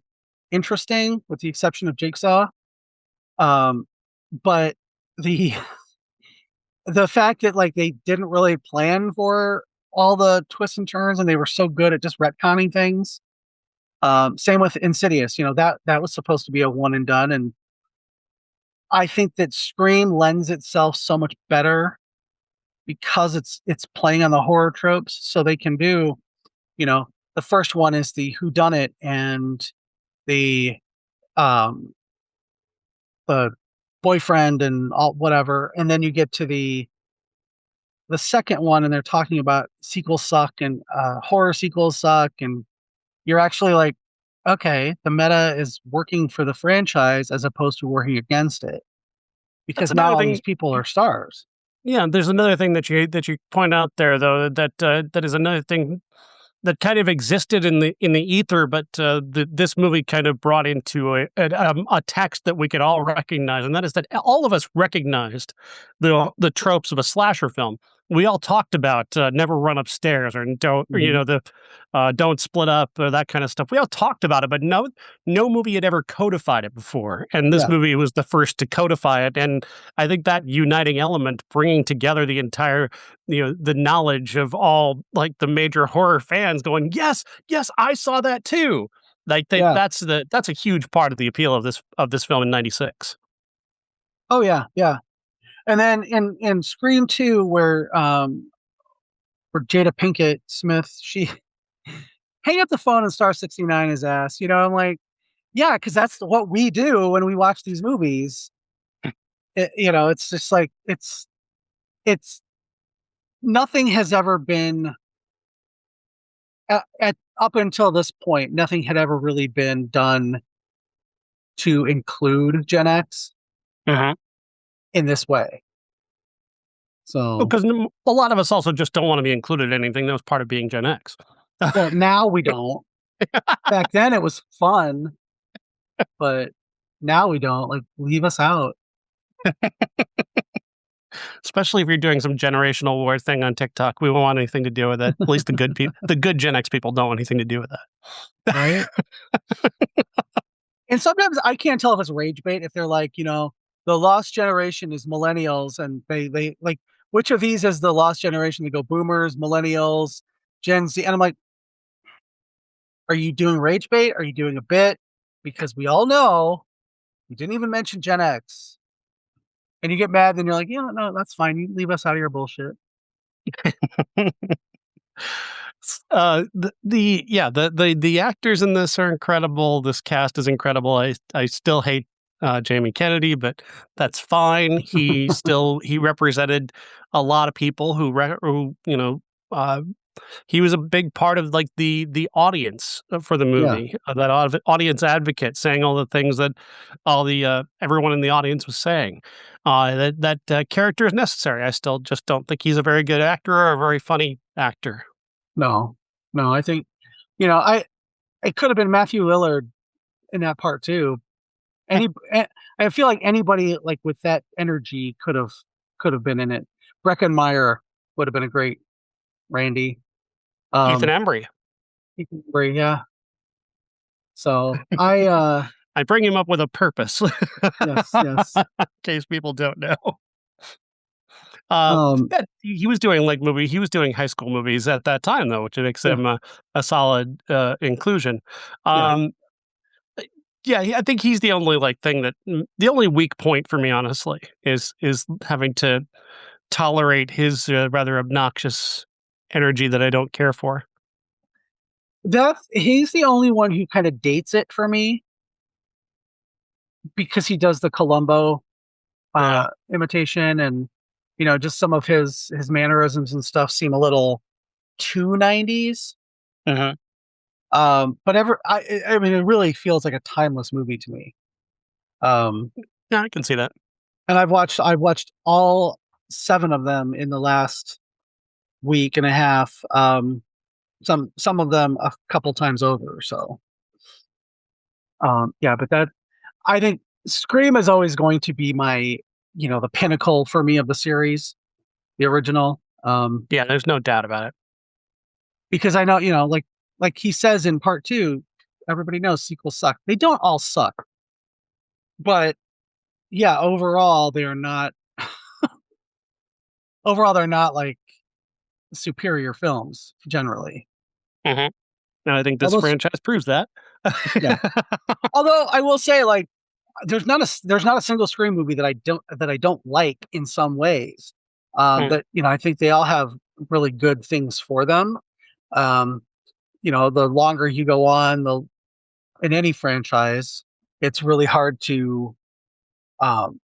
Speaker 2: interesting, with the exception of Jigsaw. Um, but the the fact that like they didn't really plan for all the twists and turns, and they were so good at just retconning things. Same with Insidious. That was supposed to be a one and done, and I think that Scream lends itself so much better because it's playing on the horror tropes, so they can do. You know, the first one is the who done it and the um the boyfriend and all whatever, and then you get to the second one and they're talking about sequels suck and horror sequels suck, and you're actually like, okay, the meta is working for the franchise as opposed to working against it
Speaker 1: That's
Speaker 2: because now
Speaker 1: another
Speaker 2: all these
Speaker 1: thing.
Speaker 2: people are stars.
Speaker 1: Yeah, there's another thing that you point out there, though, that is another thing that kind of existed in the ether, but this movie kind of brought into a text that we could all recognize, and that is that all of us recognized the tropes of a slasher film. We all talked about never run upstairs or don't or,
Speaker 2: Mhm.
Speaker 1: the don't split up or that kind of stuff. We all talked about it, but no movie had ever codified it before, and this
Speaker 2: Yeah,
Speaker 1: movie was the first to codify it. And I think that uniting element, bringing together the entire the knowledge of all like the major horror fans going, yes, I saw that too. Like
Speaker 2: yeah.
Speaker 1: that's a huge part of the appeal of this film in '96.
Speaker 2: Oh yeah, yeah. And then in Scream 2, where Jada Pinkett Smith, she hang up the phone and star 69 his ass. I'm like, yeah, because that's what we do when we watch these movies. It's just like it's nothing has ever been at up until this point. Nothing had ever really been done to include Gen X
Speaker 1: Uh-huh.
Speaker 2: in this way. So,
Speaker 1: Because a lot of us also just don't want to be included in anything that was part of being Gen X.
Speaker 2: well, now we don't. Back then it was fun, but now we don't. Like, leave us out.
Speaker 1: Especially if you're doing some generational war thing on TikTok, we won't want anything to do with it. At least the good people, the good Gen X people, don't want anything to do with
Speaker 2: Right?
Speaker 1: that.
Speaker 2: And sometimes I can't tell if it's rage bait if they're like, the lost generation is millennials, and they like which of these is the lost generation? They go boomers, millennials, Gen Z, and I'm like, are you doing rage bait? Are you doing a bit? Because we all know you didn't even mention Gen X, and you get mad, then you're like, yeah, no, that's fine. You leave us out of your bullshit.
Speaker 1: The actors in this are incredible. This cast is incredible. I still hate Jamie Kennedy, but that's fine. He represented a lot of people who he was a big part of like the audience for the
Speaker 2: Yeah,
Speaker 1: movie, audience advocate, saying all the things that all the everyone in the audience was saying. That character is necessary. I still just don't think he's a very good actor or a very funny actor.
Speaker 2: no, no. I think I it could have been Matthew Lillard in that part too. Any, eh, I feel like anybody like with that energy could have been in it. Breckenmeyer would have been a great Randy.
Speaker 1: Ethan
Speaker 2: Um,
Speaker 1: Embry.
Speaker 2: yeah. So I
Speaker 1: I bring him up with a purpose,
Speaker 2: yes, yes.
Speaker 1: in case people don't know. Uh,
Speaker 2: Um,
Speaker 1: he was doing he was doing high school movies at that time, though, which makes
Speaker 2: yeah,
Speaker 1: him a solid inclusion.
Speaker 2: yeah.
Speaker 1: Um, yeah, I think he's the only the only weak point for me, honestly, is having to tolerate his rather obnoxious energy that I don't care for.
Speaker 2: He's the only one who kind of dates it for me because he does the Columbo
Speaker 1: Yeah.
Speaker 2: imitation, and just some of his mannerisms and stuff seem a little too 90s.
Speaker 1: Uh-huh.
Speaker 2: But I mean, it really feels like a timeless movie to me. Um,
Speaker 1: Yeah, I can see that.
Speaker 2: and I've watched all 7 of them in the last week and a half. Some of them a couple times over. So, yeah, but that I think Scream is always going to be my, the pinnacle for me of the series, the original.
Speaker 1: Yeah, there's no doubt about it.
Speaker 2: Because I know, like he says in part 2, everybody knows sequels suck. They don't all suck, but yeah, overall they're not like superior films generally.
Speaker 1: Mhm. And I think this
Speaker 2: Although,
Speaker 1: franchise proves that.
Speaker 2: yeah. Although I will say, like, there's not a single Scream movie that I don't like in some ways.
Speaker 1: Mm.
Speaker 2: That I think they all have really good things for them. Um, the longer you go on, the in any franchise, it's really hard um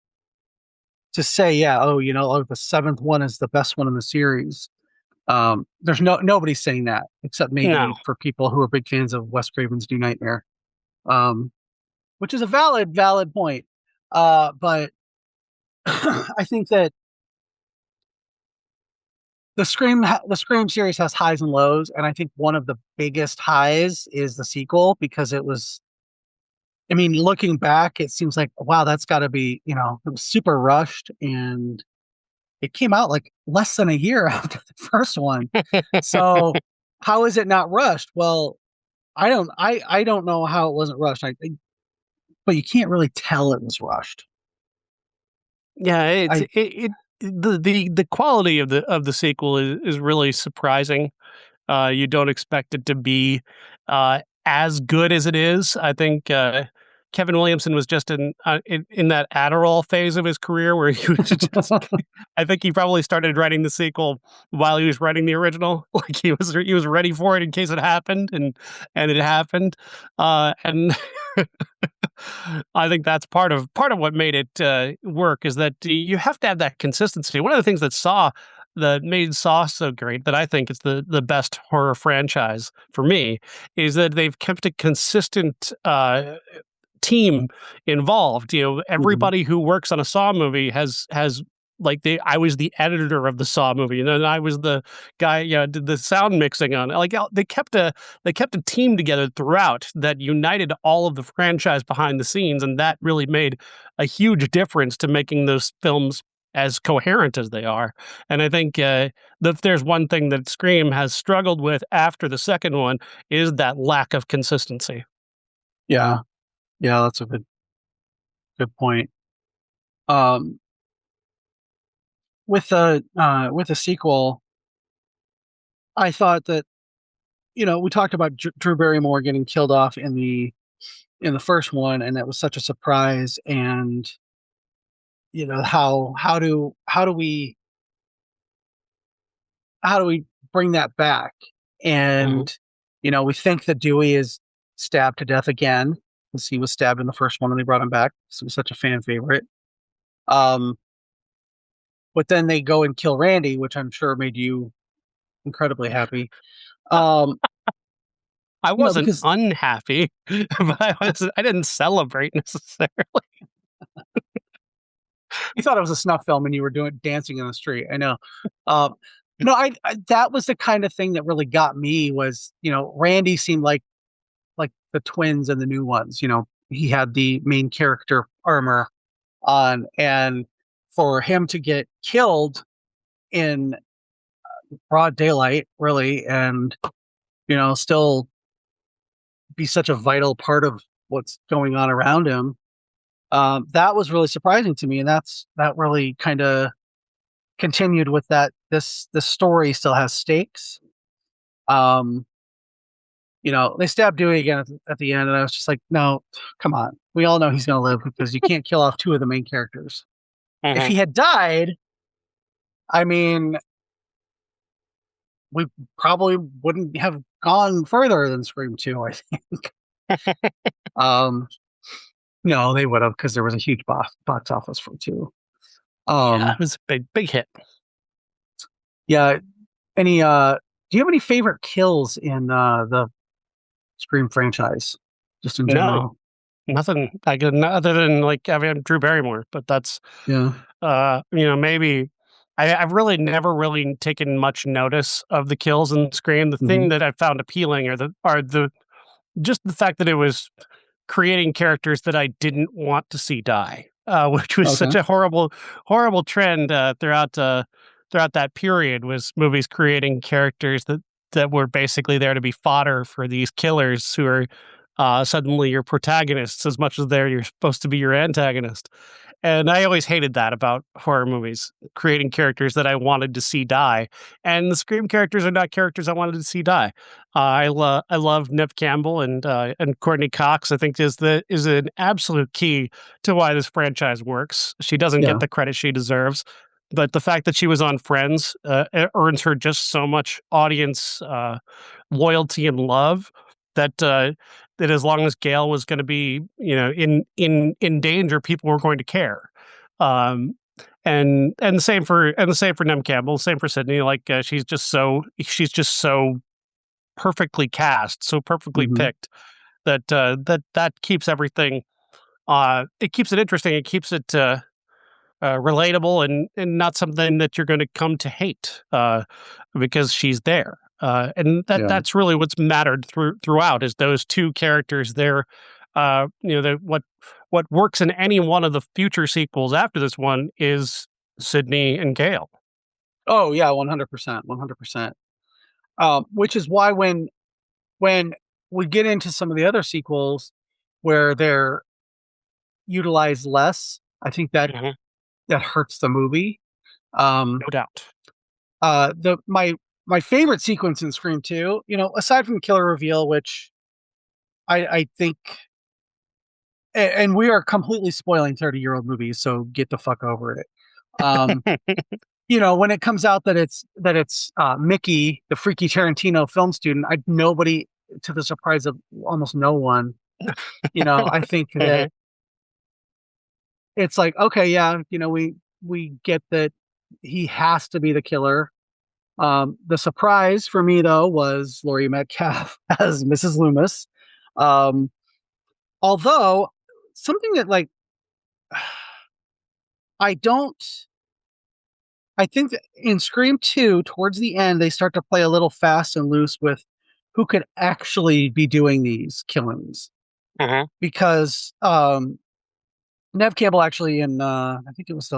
Speaker 2: to say, yeah, oh, the 7th one is the best one in the series. There's nobody's saying that except
Speaker 1: No.
Speaker 2: maybe for people who are big fans of Wes Craven's New Nightmare. which is a valid point. But I think that the Scream series has highs and lows, and I think one of the biggest highs is the sequel because it was. I mean, looking back, it seems like wow, that's got to be it was super rushed, and it came out like less than a year after the first one. So how is it not rushed? Well, I don't know how it wasn't rushed. But you can't really tell it was rushed.
Speaker 1: Yeah,
Speaker 2: I
Speaker 1: the quality of the sequel is really surprising. You don't expect it to be as good as it is. I think Kevin Williamson was just in that Adderall phase of his career where he was just. I think he probably started writing the sequel while he was writing the original. Like he was ready for it in case it happened, and it happened. And I think that's part of what made it work is that you have to have that consistency. One of the things that made Saw so great, that I think is the best horror franchise for me, is that they've kept a consistent team involved. Everybody who works on a Saw movie has like I was the editor of the Saw movie, and then I was the guy, did the sound mixing on it. Like they kept a team together throughout that united all of the franchise behind the scenes, and that really made a huge difference to making those films as coherent as they are. And I think if there's one thing that Scream has struggled with after the second one is that lack of consistency.
Speaker 2: yeah, that's a good point. Um, with the sequel, I thought that we talked about Drew Barrymore getting killed off in the first one, and that was such a surprise. And how do we bring that back?
Speaker 1: Mhm.
Speaker 2: And we think that Dewey is stabbed to death again because he was stabbed in the first one and they brought him back. So he was such a fan favorite. Um, but then they go and kill Randy, which I'm sure made you incredibly happy. Um,
Speaker 1: I wasn't
Speaker 2: because
Speaker 1: unhappy, but I didn't celebrate necessarily.
Speaker 2: you thought it was a snuff film and you were doing dancing in the street. I know. Um, no, I that was the kind of thing that really got me was, Randy seemed like the twins and the new ones. He had the main character armor on, and for him to get killed in broad daylight, really, and still be such a vital part of what's going on around him. That was really surprising to me, and that really kind of continued with that. This story still has stakes. Um, they stabbed Dewey again at the end, and I was just like, no, come on. We all know he's going to live because you can't kill off two of the main characters. If he had died, I mean, we probably wouldn't have gone further than Scream 2, I think. um, no, they would have because there was a huge box office for 2.
Speaker 1: Yeah, it was a big hit.
Speaker 2: Yeah. Any do you have any favorite kills in the Scream franchise? Just in general?
Speaker 1: No, nothing other than like Drew Barrymore, but that's
Speaker 2: Yeah.
Speaker 1: maybe I've really never really taken much notice of the kills in Scream. The thing that I found appealing are the just the fact that it was creating characters that I didn't want to see die, which was such
Speaker 2: Okay.
Speaker 1: a horrible trend throughout that period. Was movies creating characters that were basically there to be fodder for these killers who are suddenly your protagonists as much as you're supposed to be your antagonist. And I always hated that about horror movies, creating characters that I wanted to see die. And the Scream characters are not characters I wanted to see die. I love Neve Campbell and Courtney Cox. I think is an absolute key to why this franchise works. She doesn't
Speaker 2: Yeah.
Speaker 1: get the credit she deserves, but the fact that she was on Friends earns her just so much audience loyalty and love that as long as Gail was going to be, in danger, people were going to care. Um, and the same for Neve Campbell, same for Sydney. Like she's just so perfectly cast, so perfectly picked that keeps everything. It keeps it interesting. It keeps it relatable and not something that you're going to come to hate because she's there. And that's really what's mattered throughout is those two characters there. What works in any one of the future sequels after this one is Sydney and Gail.
Speaker 2: Oh yeah, 100%, 100%. Which is why when we get into some of the other sequels where they're utilized less, I think that that hurts the movie.
Speaker 1: No doubt.
Speaker 2: My favorite sequence in Scream 2, aside from the killer reveal, which I think, and we are completely spoiling 30-year-old movies, so get the fuck over it. When it comes out that it's Mickey, the freaky Tarantino film student, nobody, to the surprise of almost no one, I think that it's like, okay, yeah, we get that he has to be the killer. The surprise for me though was Laurie Metcalf as Mrs. Loomis. Although something that I think that in Scream 2, towards the end, they start to play a little fast and loose with who could actually be doing these killings. Because Neve Campbell actually I think it was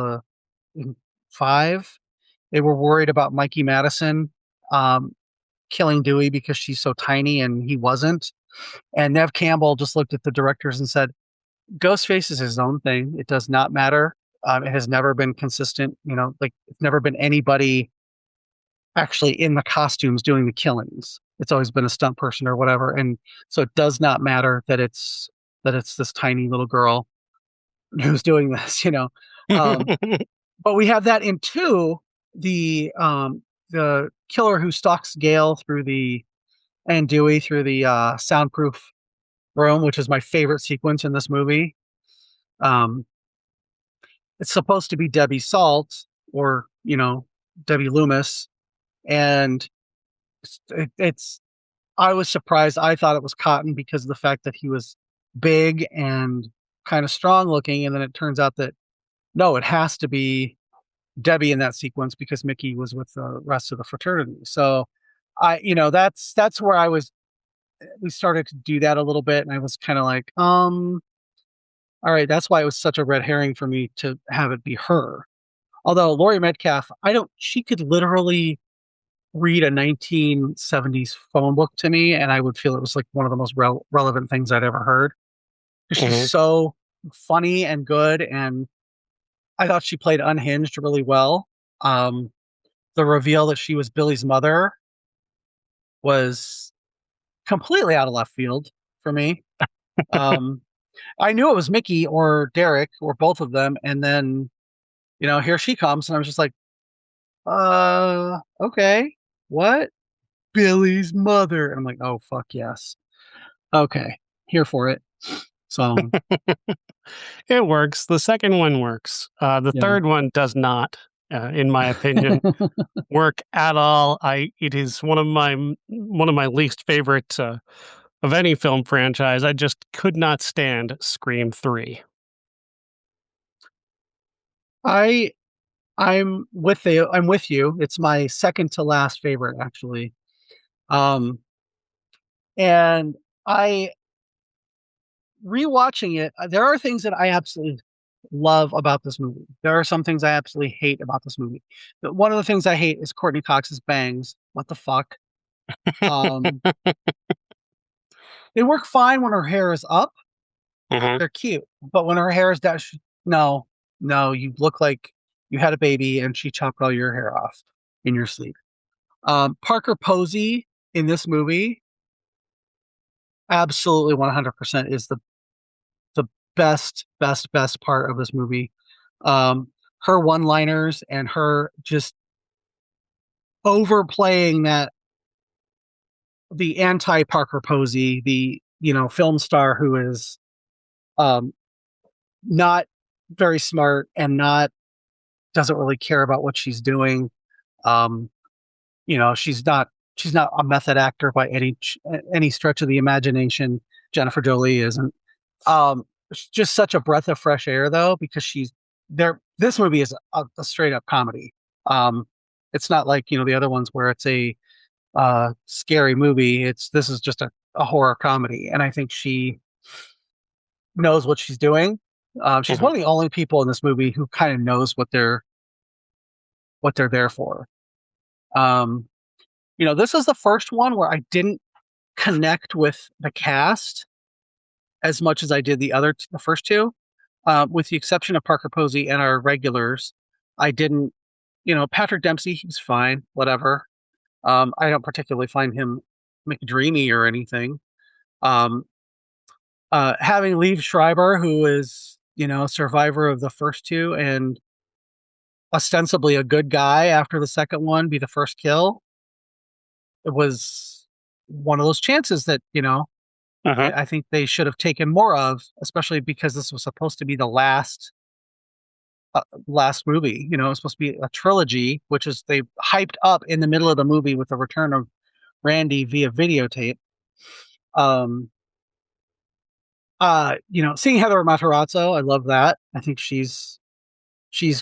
Speaker 2: in 5, they were worried about Mikey Madison killing Dewey because she's so tiny and he wasn't. And Neve Campbell just looked at the directors and said, Ghostface is his own thing. It does not matter. It has never been consistent. It's never been anybody actually in the costumes doing the killings. It's always been a stunt person or whatever. And so it does not matter that it's this tiny little girl who's doing this, But we have that in 2, the killer who stalks Gail and Dewey through the soundproof room, which is my favorite sequence in this movie. It's supposed to be Debbie Salt or, Debbie Loomis. And I was surprised. I thought it was Cotton because of the fact that he was big and kind of strong looking. And then it turns out that no, it has to be Debbie in that sequence because Mickey was with the rest of the fraternity. So that's where we started to do that a little bit. And I was kind of like, all right, that's why it was such a red herring for me to have it be her. Although Laurie Metcalf, she could literally read a 1970s phone book to me, and I would feel it was like one of the most relevant things I'd ever heard. She's so funny and good, and I thought she played unhinged really well. The reveal that she was Billy's mother was completely out of left field for me. I knew it was Mickey or Derek or both of them. And then, here she comes. And I was just like, okay, what? Billy's mother. And I'm like, oh, fuck yes. Okay, here for it. So
Speaker 1: it works. The second one works. The third one does not, in my opinion, work at all. It is one of my least favorite of any film franchise. I just could not stand Scream 3.
Speaker 2: I'm with you. It's my second to last favorite, actually. And rewatching it, there are things that I absolutely love about this movie. There are some things I absolutely hate about this movie. But one of the things I hate is Courtney Cox's bangs. What the fuck? They work fine when her hair is up. They're cute. But when her hair is down, no, you look like you had a baby and she chopped all your hair off in your sleep. Parker Posey in this movie, absolutely 100% is the best part of this movie. Her one-liners and her just overplaying the anti-Parker Posey, the film star who is not very smart and doesn't really care about what she's doing. She's not a method actor by any stretch of the imagination. Jennifer Jolie isn't. It's just such a breath of fresh air though, because she's there. This movie is a straight up comedy. Um, it's not like, the other ones where it's a scary movie. This is just a horror comedy, and I think she knows what she's doing. She's
Speaker 1: Mhm.
Speaker 2: one of the only people in this movie who kind of knows what they're there for. Um, this is the first one where I didn't connect with the cast as much as I did the first two, with the exception of Parker Posey and our regulars. I didn't, Patrick Dempsey, he's fine, whatever. I don't particularly find him McDreamy or anything. Um, Having Liev Schreiber, who is, a survivor of the first two and ostensibly a good guy after the second one, be the first kill. It was one of those chances that,
Speaker 1: Uh-huh.
Speaker 2: I think they should have taken more of, especially because this was supposed to be the last movie. It was supposed to be a trilogy, which is they hyped up in the middle of the movie with the return of Randy via videotape. Um, Seeing Heather Matarazzo, I love that. I think she's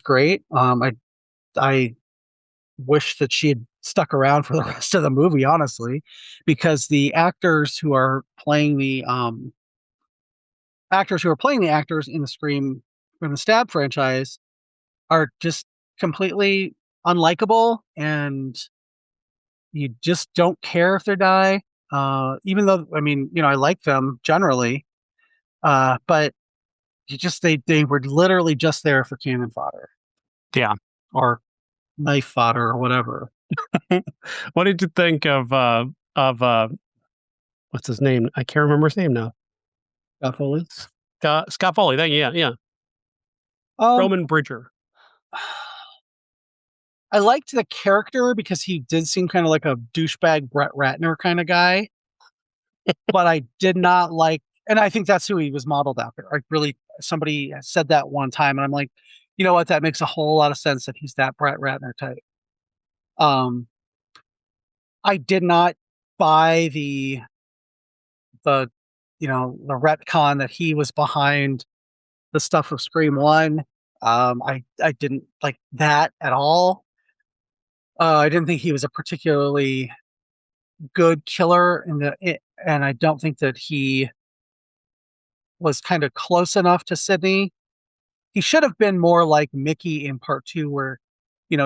Speaker 2: great. I wish that she had stuck around for the rest of the movie, honestly, because the actors who are playing the actors in the Scream from the Stab franchise are just completely unlikable, and you just don't care if they die. Even though, I mean, I like them generally, but they were literally just there for cannon fodder
Speaker 1: Yeah.
Speaker 2: or knife fodder or whatever.
Speaker 1: What did you think of what's his name? I can't remember his name now.
Speaker 2: Foley.
Speaker 1: Scott Foley. Yeah, yeah.
Speaker 2: Um,
Speaker 1: Roman Bridger.
Speaker 2: I liked the character because he did seem kind of like a douchebag Brett Ratner kind of guy, but I did not like, and I think that's who he was modeled after. Somebody said that one time, and I'm like, you know what? That makes a whole lot of sense that he's that Brett Ratner type. Um, I did not buy the the retcon that he was behind the stuff of Scream One. I didn't like that at all. I didn't think he was a particularly good killer and I don't think that he was kind of close enough to Sydney. He should have been more like Mickey in part two, where,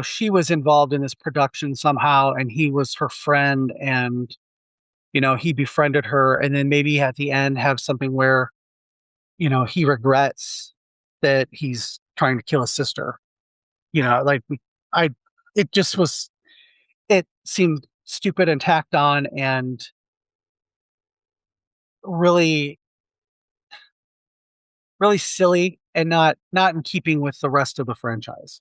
Speaker 2: she was involved in this production somehow and he was her friend and, he befriended her. And then maybe at the end have something where, he regrets that he's trying to kill his sister. Like I, it just was, it seemed stupid and tacked on and really, really silly and not in keeping with the rest of the franchise.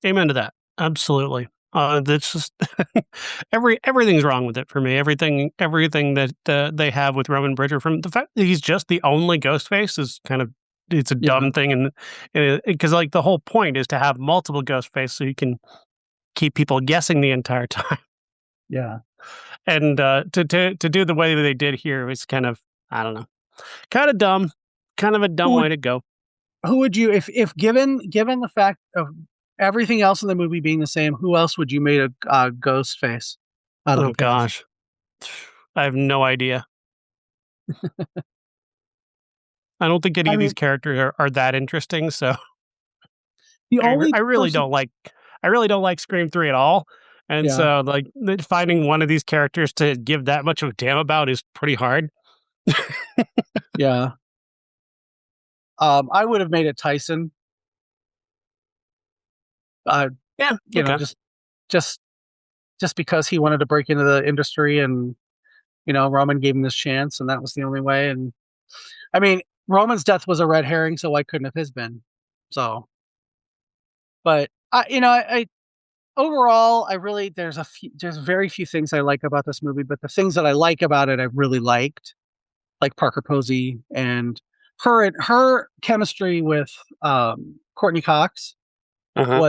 Speaker 1: Amen to that. Absolutely. That's just everything's wrong with it for me. Everything that they have with Roman Bridger, from the fact that he's just the only Ghostface, is kind of, it's a
Speaker 2: Yeah,
Speaker 1: dumb thing, and because like the whole point is to have multiple Ghostface so you can keep people guessing the entire time.
Speaker 2: yeah.
Speaker 1: And to do the way that they did here was kind of, I don't know, kind of dumb, kind of a
Speaker 2: Who
Speaker 1: dumb way
Speaker 2: would
Speaker 1: to go.
Speaker 2: who would you if given the fact of everything else in the movie being the same, who else would you make a ghost face out of
Speaker 1: Oh
Speaker 2: the cast?
Speaker 1: gosh, I have no idea. I don't think any
Speaker 2: I
Speaker 1: of these
Speaker 2: mean,
Speaker 1: characters are that interesting. So
Speaker 2: the only
Speaker 1: I really
Speaker 2: person,
Speaker 1: don't like, I really don't like Scream 3 at all. And
Speaker 2: yeah,
Speaker 1: so like finding one of these characters to give that much of a damn about is pretty hard.
Speaker 2: yeah. I would have made it Tyson. Uh,
Speaker 1: Yeah. Okay.
Speaker 2: just just because he wanted to break into the industry and Roman gave him this chance and that was the only way. And I mean, Roman's death was a red herring, so why couldn't have his been? So, but I overall, I really there's very few things I like about this movie, but the things that I like about it, I really liked, like Parker Posey and her chemistry with Courtney Cox
Speaker 1: Uh-huh.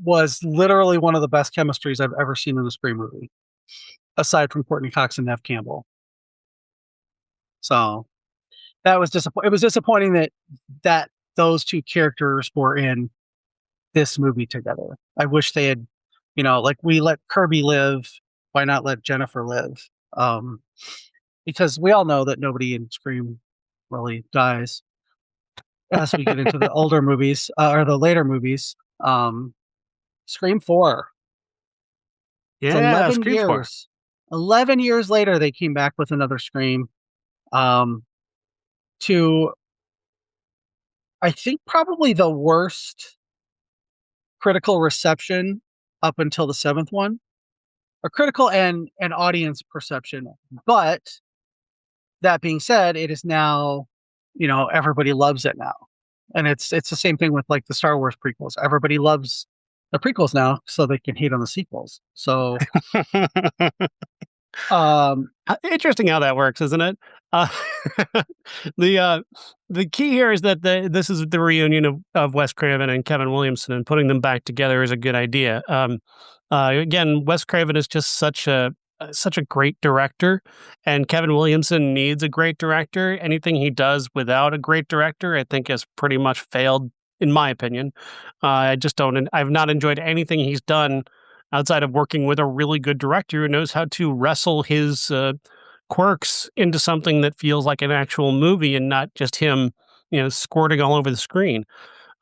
Speaker 2: was literally one of the best chemistries I've ever seen in a Scream movie, aside from Courtney Cox and Neve Campbell. So that was disappointing. It was disappointing that those two characters were in this movie together. I wish they had, like we let Kirby live. Why not let Jennifer live? Because we all know that nobody in Scream really dies as we get into the older movies or the later movies. Scream 4. It's
Speaker 1: Yeah,
Speaker 2: 11
Speaker 1: Scream 4.
Speaker 2: years. 11 years later, they came back with another Scream. Um, to, I think, probably the worst critical reception up until the seventh one, or critical and audience perception. But that being said, it is now, everybody loves it now. And it's the same thing with like the Star Wars prequels. Everybody loves the prequels now, so they can hate on the sequels. So,
Speaker 1: Interesting how that works, isn't it? Uh, the uh, the key here is that this is the reunion of Wes Craven and Kevin Williamson, and putting them back together is a good idea. Again, Wes Craven is just such a great director, and Kevin Williamson needs a great director. Anything he does without a great director, I think, has pretty much failed, in my opinion. I just don't. I've not enjoyed anything he's done outside of working with a really good director who knows how to wrestle his quirks into something that feels like an actual movie and not just him, squirting all over the screen.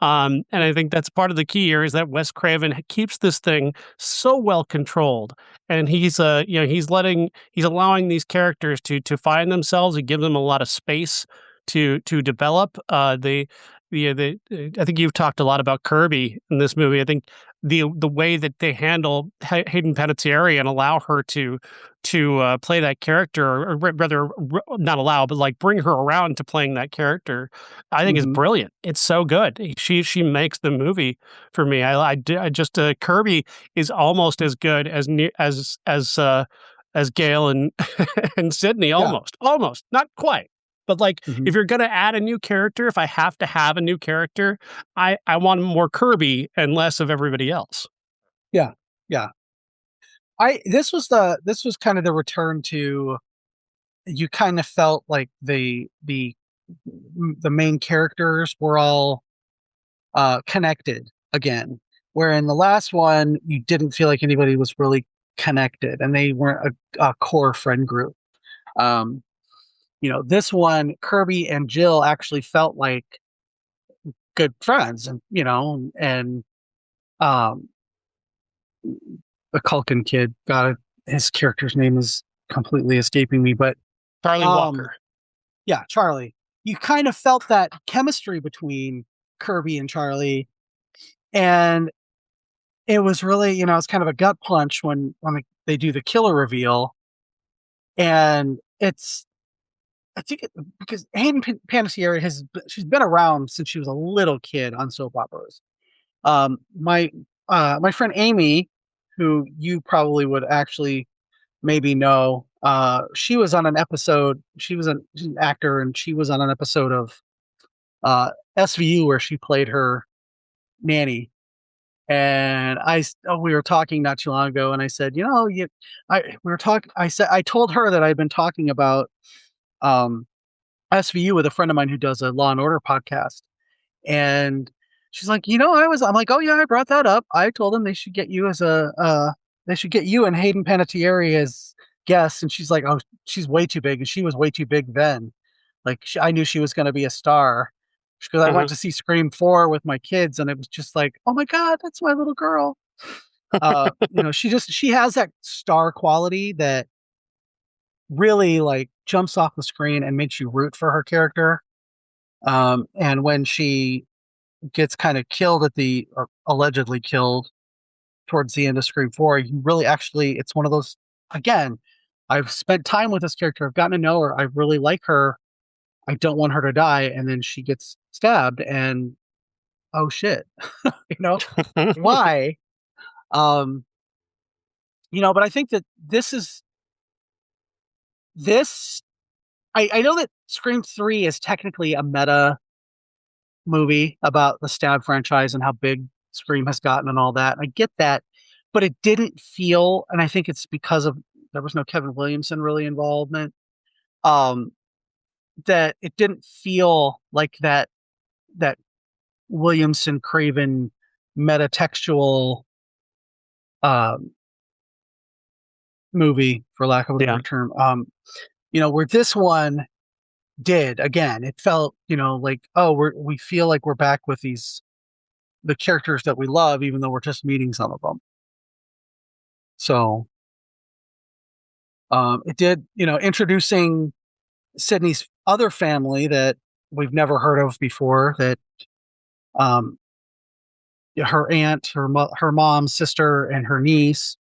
Speaker 1: And I think that's part of the key here is that Wes Craven keeps this thing so well controlled, and he's he's allowing these characters to find themselves and give them a lot of space to develop. I think you've talked a lot about Kirby in this movie. I think the way that they handle Hayden Panettiere and allow her to play that character, or rather not allow, but like bring her around to playing that character, I think is
Speaker 2: mhm.
Speaker 1: brilliant. It's so good. She makes the movie for me. I just Kirby is almost as good as Gail and and Sydney,
Speaker 2: Yeah.
Speaker 1: almost not quite. But like,
Speaker 2: Mhm.
Speaker 1: if you're gonna add a new character, if I have to have a new character, I want more Kirby and less of everybody else.
Speaker 2: Yeah. Yeah. This was kind of the return to, you kind of felt like the main characters were all connected again, where in the last one you didn't feel like anybody was really connected and they weren't a core friend group. um this one, Kirby and Jill actually felt like good friends, and um the Culkin kid, got his character's name is completely escaping me, but
Speaker 1: Charlie
Speaker 2: um
Speaker 1: Walker.
Speaker 2: yeah, Charlie. You kind of felt that chemistry between Kirby and Charlie, and it was really, it's kind of a gut punch when they do the killer reveal, and it's, I think because Hayden Panettiere she's been around since she was a little kid on soap operas. My friend Amy, who you probably would actually maybe know, she was on an episode. She's an actor, and she was on an episode of SVU where she played her nanny. And we were talking not too long ago, and I said, we were talking. I told her that I'd been talking about um, SVU with a friend of mine who does a Law and Order podcast, and she's like, I'm like, oh yeah, I brought that up. I told them they should get you they should get you and Hayden Panettiere as guests, and she's like, oh, she's way too big, and she was way too big then. Like I knew she was going to be a star because I went
Speaker 1: Mhm.
Speaker 2: to see Scream 4 with my kids, and it was just like, oh my god, that's my little girl. She has that star quality that really like jumps off the screen and makes you root for her character. And when she gets kind of killed or allegedly killed towards the end of Scream 4, you really actually, it's one of those, again, I've spent time with this character. I've gotten to know her. I really like her. I don't want her to die. And then she gets stabbed, and oh shit, you know, why? Um, but I think that this, I know that Scream 3 is technically a meta movie about the Stab franchise and how big Scream has gotten and all that. I get that, but it didn't feel, and I think it's because of there was no Kevin Williamson really involvement. Um, that it didn't feel like that Williamson Craven metatextual um, movie, for lack of a better term. Where this one did, again, it felt, like, we feel like we're back with the characters that we love, even though we're just meeting some of them. So it did, introducing Sydney's other family that we've never heard of before, that her aunt, her mom's sister, and her niece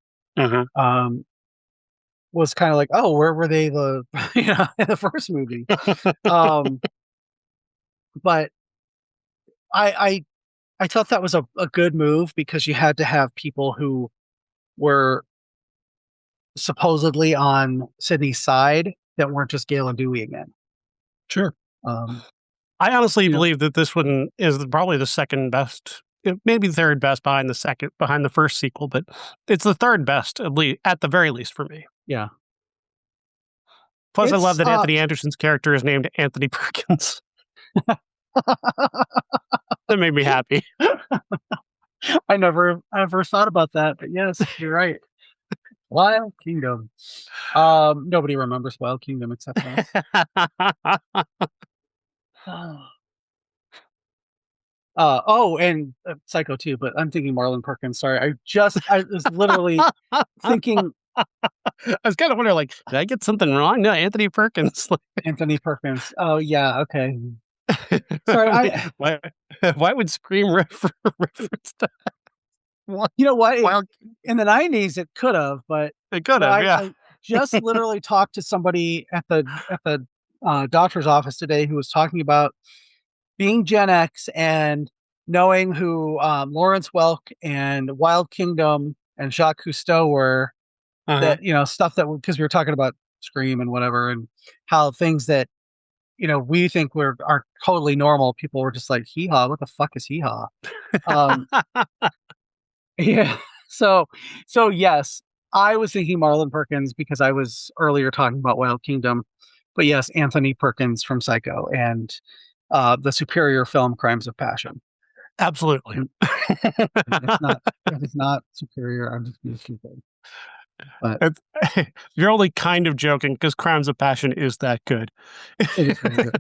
Speaker 2: was kind of like, oh, where were they in the first movie? But I thought that was a good move, because you had to have people who were supposedly on Sydney's side that weren't just Gale and Dewey again.
Speaker 1: Sure. I honestly believe that this one is probably the second best, maybe third best behind the first sequel, but it's the third best, at the very least for me.
Speaker 2: Yeah.
Speaker 1: Plus, I love that Anthony Anderson's character is named Anthony Perkins. That made me happy.
Speaker 2: I never ever thought about that, but yes, you're right. Wild Kingdom. Nobody remembers Wild Kingdom except us. And Psycho too, but I'm thinking Marlon Perkins. Sorry, I was literally thinking.
Speaker 1: I was kind of wondering, like, did I get something wrong? No, Anthony Perkins.
Speaker 2: Anthony Perkins. Oh yeah, okay. Sorry,
Speaker 1: why would Scream reference that?
Speaker 2: You know what? In the 90s, it could have, but
Speaker 1: it could have. Yeah.
Speaker 2: I just literally talked to somebody at the doctor's office today who was talking about being Gen X and knowing who Lawrence Welk and Wild Kingdom and Jacques Cousteau were. That stuff that, because we were talking about Scream and whatever, and how things that we think are totally normal, people were just like, hee haw, what the fuck is hee haw? Yeah. So yes, I was thinking Marlon Perkins because I was earlier talking about Wild Kingdom, but yes, Anthony Perkins from Psycho and the superior film Crimes of Passion.
Speaker 1: Absolutely.
Speaker 2: It is not superior. I'm just being stupid. But
Speaker 1: you're only kind of joking, because Crimes of Passion is that good.
Speaker 2: It is very good.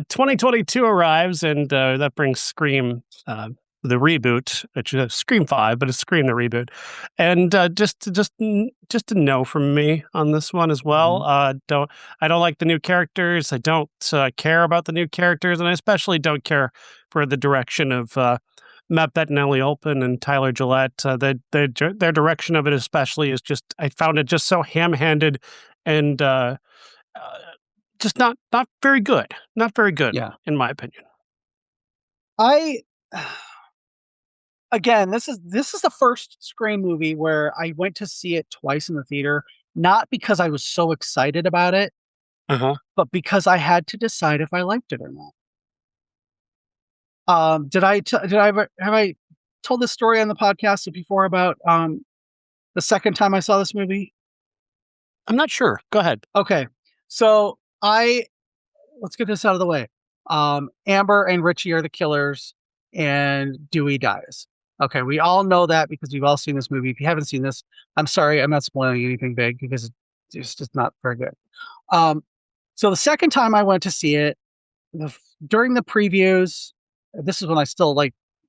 Speaker 1: 2022 arrives, and that brings Scream, the reboot, which is Scream 5, but it's Scream the reboot. And just a no from me on this one as well. I don't like the new characters. I don't care about the new characters, and I especially don't care for the direction of Matt Bettinelli-Olpin and Tyler Gillette. Their direction of it especially is just, I found it just so ham-handed and just not very good. Not very good, in my opinion.
Speaker 2: Again, this is the first Scream movie where I went to see it twice in the theater, not because I was so excited about it, but because I had to decide if I liked it or not. Have I told this story on the podcast before about the second time I saw this movie?
Speaker 1: I'm not sure. Go ahead.
Speaker 2: Okay. So let's get this out of the way. Amber and Richie are the killers, and Dewey dies. Okay, we all know that because we've all seen this movie. If you haven't seen this, I'm sorry, I'm not spoiling anything big because it's just not very good. So the second time I went to see it, during the previews, this is when I still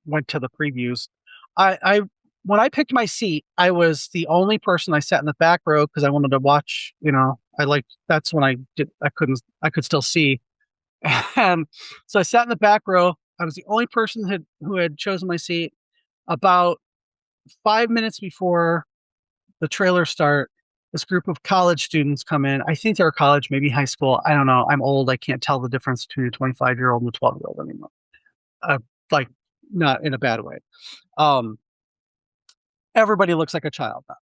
Speaker 2: went to the previews. When I picked my seat, I was the only person. I sat in the back row because I wanted to watch. That's when I could still see, and so I sat in the back row. I was the only person who had chosen my seat. About 5 minutes before the trailer start, this group of college students come in. I think they're college, maybe high school. I don't know. I'm old. I can't tell the difference between a 25-year-old and a 12-year-old anymore. Not in a bad way. Everybody looks like a child now.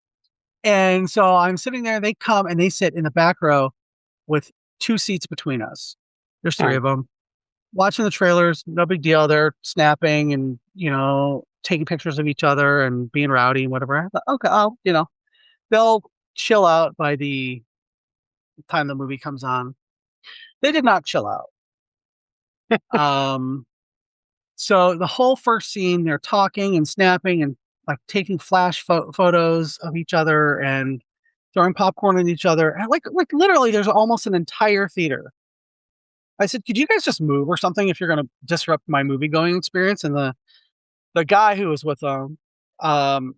Speaker 2: And so I'm sitting there, they come and they sit in the back row with 2 seats between us. There's 3 of them. Watching the trailers, no big deal. They're snapping and, taking pictures of each other and being rowdy and whatever. I thought, okay, they'll chill out by the the time the movie comes on. They did not chill out. So the whole first scene, they're talking and snapping and like taking flash photos of each other and throwing popcorn at each other. And like literally, there's almost an entire theater. I said, "Could you guys just move or something if you're going to disrupt my movie going experience?" And the guy who was with them,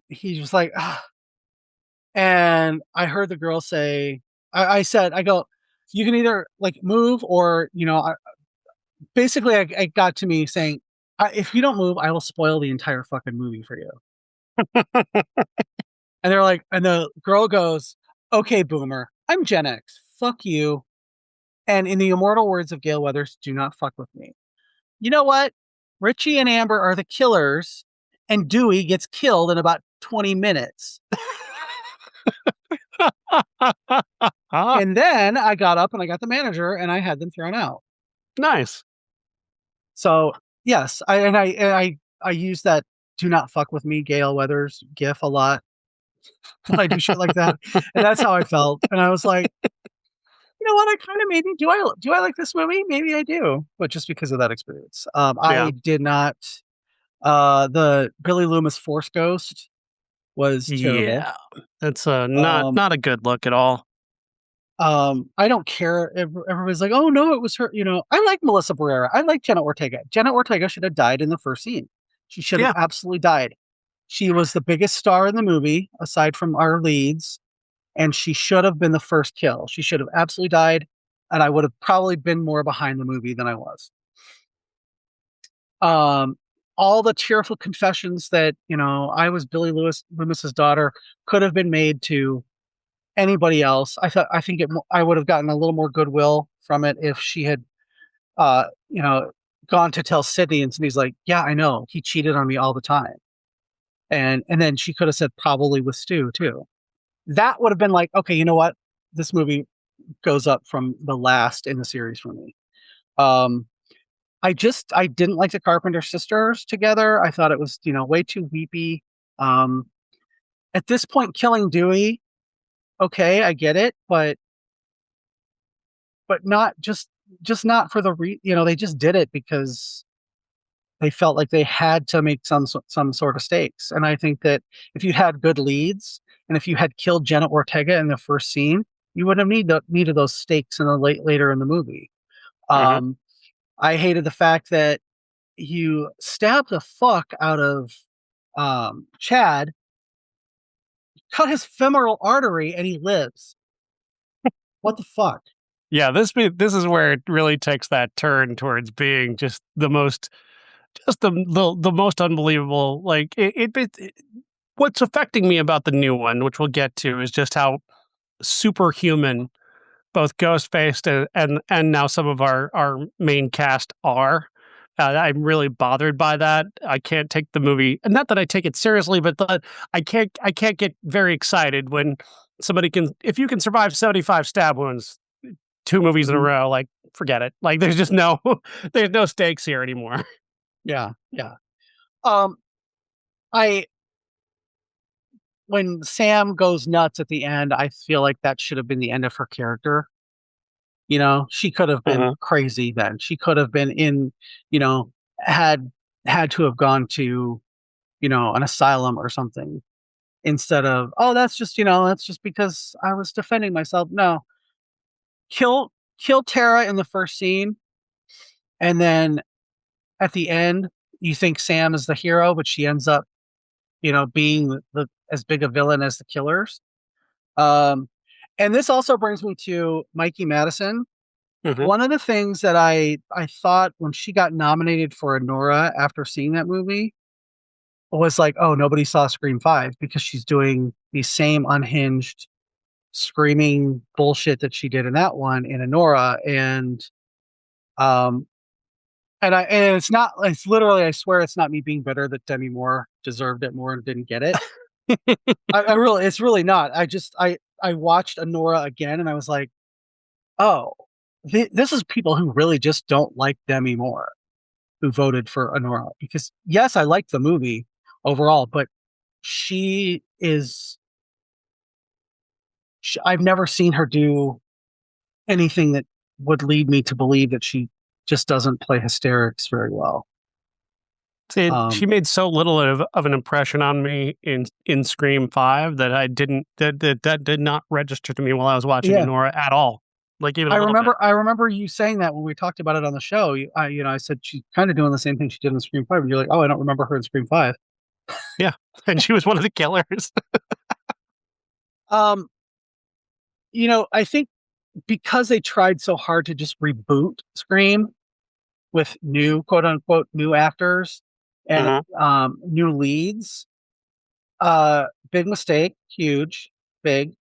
Speaker 2: he was like, ah. And I heard the girl say, I said, I go, "You can either like move or basically, I got to me saying, if you don't move, I will spoil the entire fucking movie for you." And they're like, and the girl goes, "Okay, boomer, I'm Gen X. Fuck you." And in the immortal words of Gale Weathers, "Do not fuck with me." You know what? Richie and Amber are the killers, and Dewey gets killed in about 20 minutes. And then I got up and I got the manager and I had them thrown out.
Speaker 1: Nice.
Speaker 2: So yes, I use that "do not fuck with me" Gale Weathers gif a lot when I do shit like that. And that's how I felt. And I was like, you know what? I kind of maybe do I like this movie? Maybe I do, but just because of that experience. I did not. The Billy Loomis Force Ghost was terrible.
Speaker 1: Yeah, that's not a good look at all.
Speaker 2: I don't care. Everybody's like, "Oh no, it was her." I like Melissa Barrera. I like Jenna Ortega. Jenna Ortega should have died in the first scene. She should have absolutely died. She was the biggest star in the movie, aside from our leads, and she should have been the first kill. She should have absolutely died, and I would have probably been more behind the movie than I was. All the tearful confessions that I was Billy Loomis's daughter could have been made to anybody else. I think I would have gotten a little more goodwill from it if she had, gone to tell Sydney, and Sydney's like, "Yeah, I know, he cheated on me all the time," and then she could have said probably with Stu too. That would have been like, okay, you know what? This movie goes up from the last in the series for me. I didn't like the Carpenter sisters together. I thought it was way too weepy. At this point, killing Dewey, okay, I get it, but not just not for they just did it because they felt like they had to make some sort of stakes. And I think that if you had good leads and if you had killed Jenna Ortega in the first scene, you would have needed those stakes in the later in the movie. I hated the fact that you stabbed the fuck out of Chad, cut his femoral artery, and he lives. What the fuck?
Speaker 1: Yeah, this is where it really takes that turn towards being just the most unbelievable. Like what's affecting me about the new one, which we'll get to, is just how superhuman both Ghostface and now some of our main cast are. I'm really bothered by that. I can't take the movie, not that I take it seriously, but I can't get very excited when somebody if you can survive 75 stab wounds 2 movies in a row, like forget it. Like there's just there's no stakes here anymore.
Speaker 2: Yeah. When Sam goes nuts at the end, I feel like that should have been the end of her character. She could have been crazy then. She could have been had to have gone to, an asylum or something instead of, "Oh, that's just because I was defending myself." No. Kill Tara in the first scene, and then at the end, you think Sam is the hero, but she ends up, being the as big a villain as the killers. And this also brings me to Mikey Madison. One of the things that I thought when she got nominated for a Nora after seeing that movie was like, oh, nobody saw Scream 5 because she's doing the same unhinged screaming bullshit that she did in that one in Nora. And it's literally, I swear it's not me being bitter that Demi Moore deserved it more and didn't get it. It's really not. I watched Nora again and I was like, oh, this is people who really just don't like Demi Moore who voted for Nora, because yes, I liked the movie overall, but I've never seen her do anything that would lead me to believe that she just doesn't play hysterics very well.
Speaker 1: She made so little of an impression on me in Scream 5 that I didn't that did not register to me while I was watching
Speaker 2: Yeah.
Speaker 1: Nora at all. Like even a little bit.
Speaker 2: I remember you saying that when we talked about it on the show. I said she's kind of doing the same thing she did in Scream 5. And you're like, oh, I don't remember her in Scream 5.
Speaker 1: Yeah, and she was one of the killers.
Speaker 2: Um, I think because they tried so hard to just reboot Scream with new quote unquote new actors and new leads, big mistake, huge, big.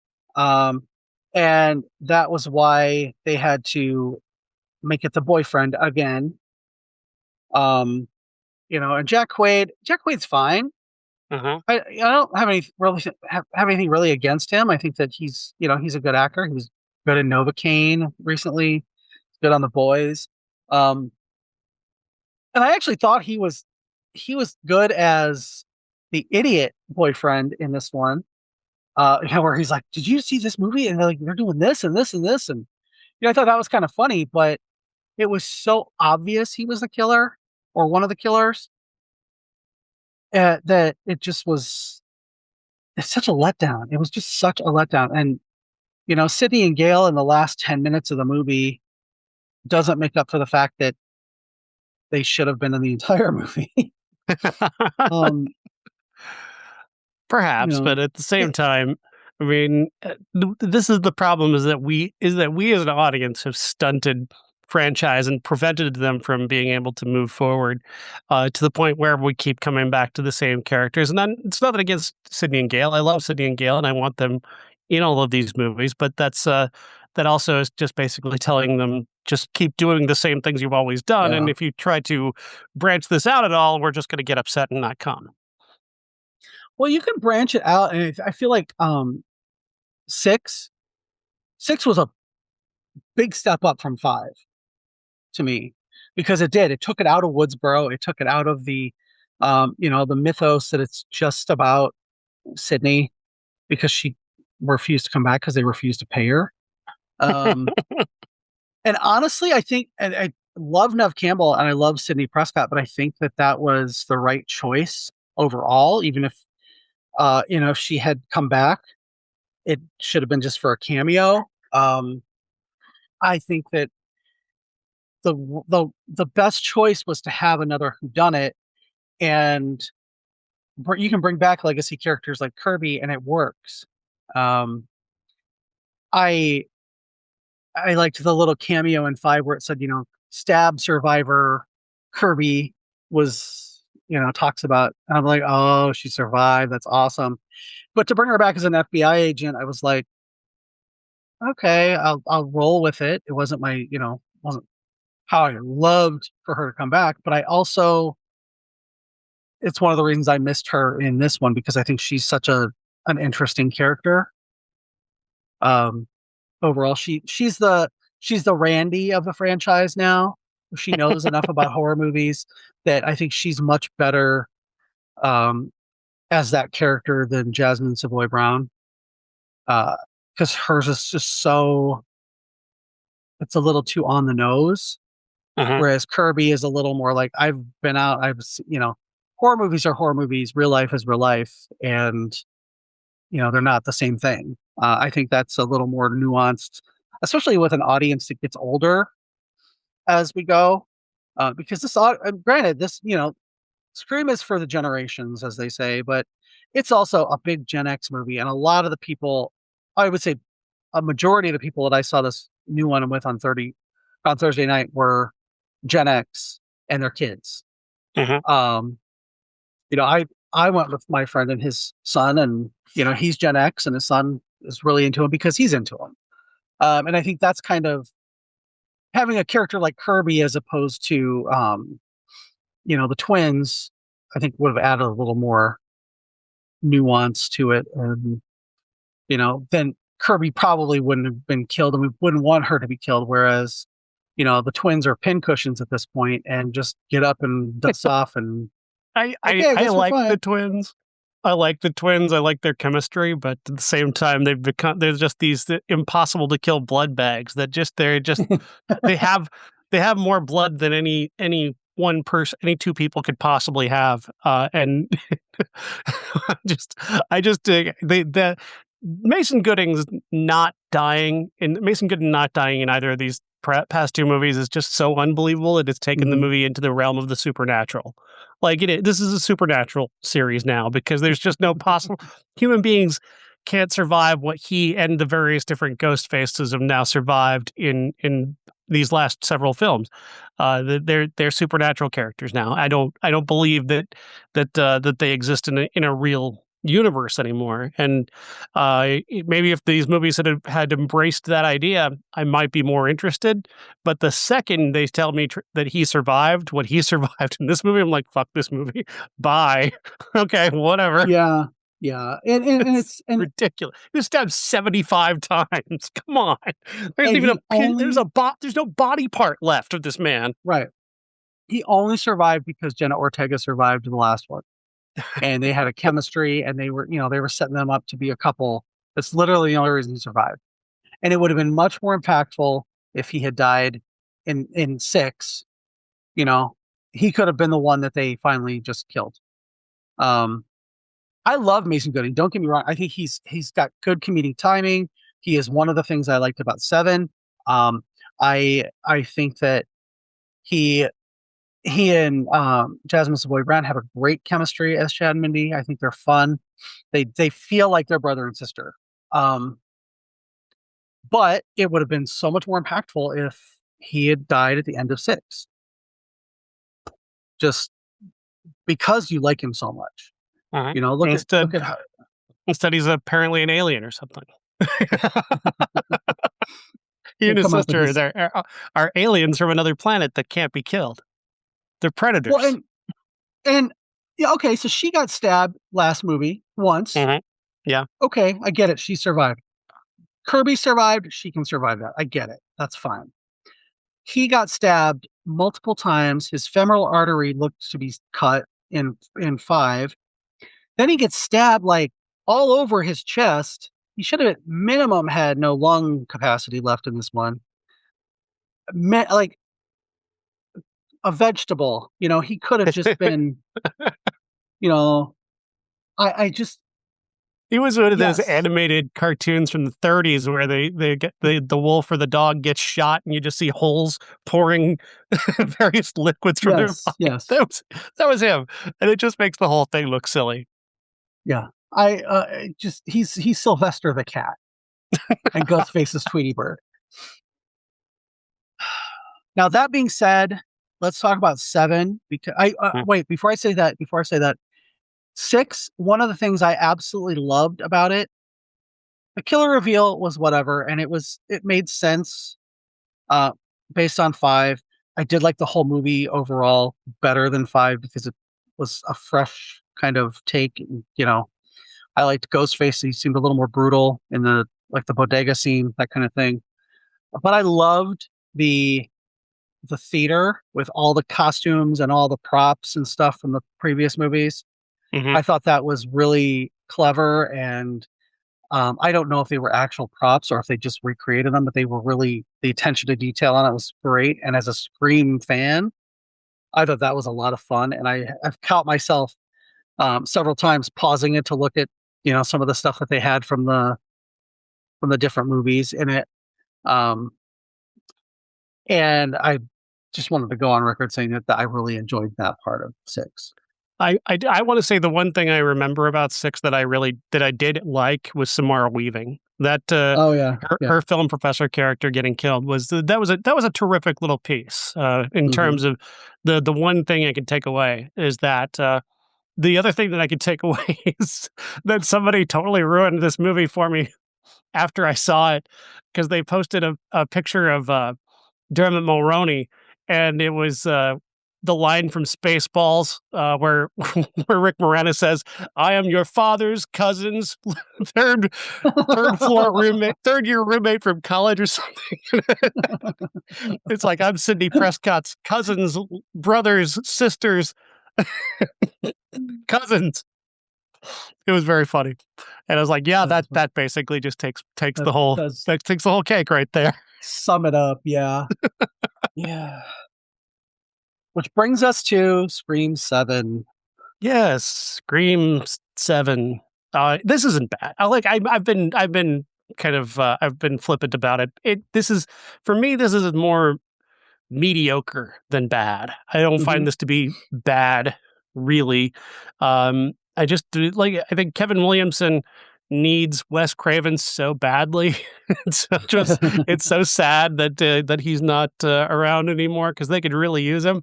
Speaker 2: And that was why they had to make it the boyfriend again. And Jack Quaid's fine. I don't have anything really against him. I think that he's a good actor. He was good in Novocaine recently, good on The Boys. And I actually thought he was good as the idiot boyfriend in this one. Where he's like, "Did you see this movie?" And they're doing this and this and this, and I thought that was kind of funny, but it was so obvious he was the killer or one of the killers that it just was. It's such a letdown. It was just such a letdown, and Sydney and Gail in the last 10 minutes of the movie doesn't make up for the fact that they should have been in the entire movie.
Speaker 1: Perhaps, but at the same time, I mean, this is the problem: is that we as an audience have stunted franchise and prevented them from being able to move forward to the point where we keep coming back to the same characters. And then it's nothing against Sydney and Gail. I love Sydney and Gail, and I want them in all of these movies. But that also is just basically telling them just keep doing the same things you've always done.
Speaker 2: Yeah.
Speaker 1: And if you try to branch this out at all, we're just going to get upset and not come.
Speaker 2: Well, you can branch it out, and I feel like six was a big step up from 5 to me, because it took it out of Woodsboro, it took it out of the the mythos that it's just about Sydney because she refused to come back because they refused to pay her. And honestly, I think, and I love Neve Campbell and I love Sid Prescott, but I think that was the right choice overall, even if if she had come back, it should have been just for a cameo. I think that the best choice was to have another whodunit, and you can bring back legacy characters like Kirby, and it works. I liked the little cameo in 5 where it said, stab survivor Kirby was, talks about, and I'm like, oh, she survived. That's awesome. But to bring her back as an FBI agent, I was like, okay, I'll roll with it. It wasn't wasn't how I loved for her to come back, but I also, it's one of the reasons I missed her in this one, because I think she's such an interesting character. Overall, she's the Randy of the franchise now. She knows enough about horror movies that I think she's much better as that character than Jasmine Savoy Brown. Because hers is just so, it's a little too on the nose. Whereas Kirby is a little more like, horror movies are horror movies, real life is real life, and they're not the same thing. I think that's a little more nuanced, especially with an audience that gets older as we go. Because granted, this Scream is for the generations, as they say, but it's also a big Gen X movie, and a lot of the people, I would say, a majority of the people that I saw this new one with on Thursday night were Gen X and their kids. I went with my friend and his son, and he's Gen X, and his son is really into him because he's into him. And I think that's kind of having a character like Kirby as opposed to the twins, I think would have added a little more nuance to it. And then Kirby probably wouldn't have been killed, and we wouldn't want her to be killed. Whereas, the twins are pincushions at this point and just get up and dust off. And
Speaker 1: I
Speaker 2: okay,
Speaker 1: like the twins. I like the twins. I like their chemistry, but at the same time, they're just these impossible to kill blood bags that they have more blood than any one person, any two people could possibly have. And I just dig the Mason Gooding's not dying, and Mason Gooding not dying in either of these past two movies is just so unbelievable that it's taken the movie into the realm of the supernatural. Like this is a supernatural series now because there's just no possible human beings can't survive what he and the various different ghost faces have now survived in these last several films. They're supernatural characters now. I don't believe that they exist in a real universe anymore. And maybe if these movies had embraced that idea, I might be more interested. But the second they tell me that he survived what he survived in this movie, I'm like, fuck this movie. Bye. Okay, whatever.
Speaker 2: Yeah. Yeah. And it's
Speaker 1: ridiculous. He was stabbed 75 times. Come on. There's no body part left of this man.
Speaker 2: Right. He only survived because Jenna Ortega survived the last one. And they had a chemistry, and they were setting them up to be a couple. That's literally the only reason he survived. And it would have been much more impactful if he had died in 6. He could have been the one that they finally just killed. I love Mason Gooding. Don't get me wrong. I think he's got good comedic timing. He is one of the things I liked about 7. I think that he and Jasmine Savoy Brown have a great chemistry as Chad and Mindy. I think they're fun. They feel like they're brother and sister. But it would have been so much more impactful if he had died at the end of 6. Just because you like him so much. Look at how.
Speaker 1: Instead, he's apparently an alien or something. He and his sister are aliens from another planet that can't be killed. They're predators.
Speaker 2: Well, and yeah, okay, so she got stabbed last movie once.
Speaker 1: Mm-hmm. Yeah.
Speaker 2: Okay, I get it. She survived. Kirby survived. She can survive that. I get it. That's fine. He got stabbed multiple times. His femoral artery looked to be cut in 5. Then he gets stabbed like all over his chest. He should have at minimum had no lung capacity left in this one. Like a vegetable, he could have just been, I just.
Speaker 1: He was one of those animated cartoons from the 30s where they get the wolf or the dog gets shot and you just see holes pouring various liquids from their body.
Speaker 2: Yes.
Speaker 1: That was him. And it just makes the whole thing look silly.
Speaker 2: Yeah. He's Sylvester the cat and Ghostface's Tweety Bird. Now, that being said, let's talk about 7 because wait, before I say that, 6, one of the things I absolutely loved about it, the killer reveal was whatever, and it made sense based on 5. I did like the whole movie overall better than 5 because it was a fresh kind of take. I liked Ghostface. He seemed a little more brutal in the bodega scene, that kind of thing. But I loved the theater with all the costumes and all the props and stuff from the previous movies. Mm-hmm. I thought that was really clever, and I don't know if they were actual props or if they just recreated them, but they were really, the attention to detail on it was great. And as a Scream fan, I thought that was a lot of fun. And I've caught myself several times pausing it to look at some of the stuff that they had from the different movies in it. And I just wanted to go on record saying that I really enjoyed that part of 6.
Speaker 1: I want to say the one thing I remember about 6 that I did like was Samara Weaving. That her film professor character getting killed was a terrific little piece in terms of the one thing I could take away is that the other thing that I could take away is that somebody totally ruined this movie for me after I saw it because they posted a picture of Dermot Mulroney, and it was the line from Spaceballs where Rick Moranis says, "I am your father's cousin's third floor roommate, third year roommate from college or something." It's like I'm Sidney Prescott's cousins, brothers, sisters, cousins. It was very funny. And I was like, yeah,
Speaker 2: That's
Speaker 1: that basically just takes
Speaker 2: that
Speaker 1: the whole
Speaker 2: does
Speaker 1: that takes the whole cake right there.
Speaker 2: sum it up. Yeah. Yeah. Which brings us to Scream 7.
Speaker 1: Yes, Scream 7. This isn't bad. I've been kind of I've been flippant about it. This is for me. This is more mediocre than bad. I don't
Speaker 2: Mhm.
Speaker 1: find this to be bad, really. I just I think Kevin Williamson needs Wes Craven so badly. It's so sad that he's not around anymore because they could really use him.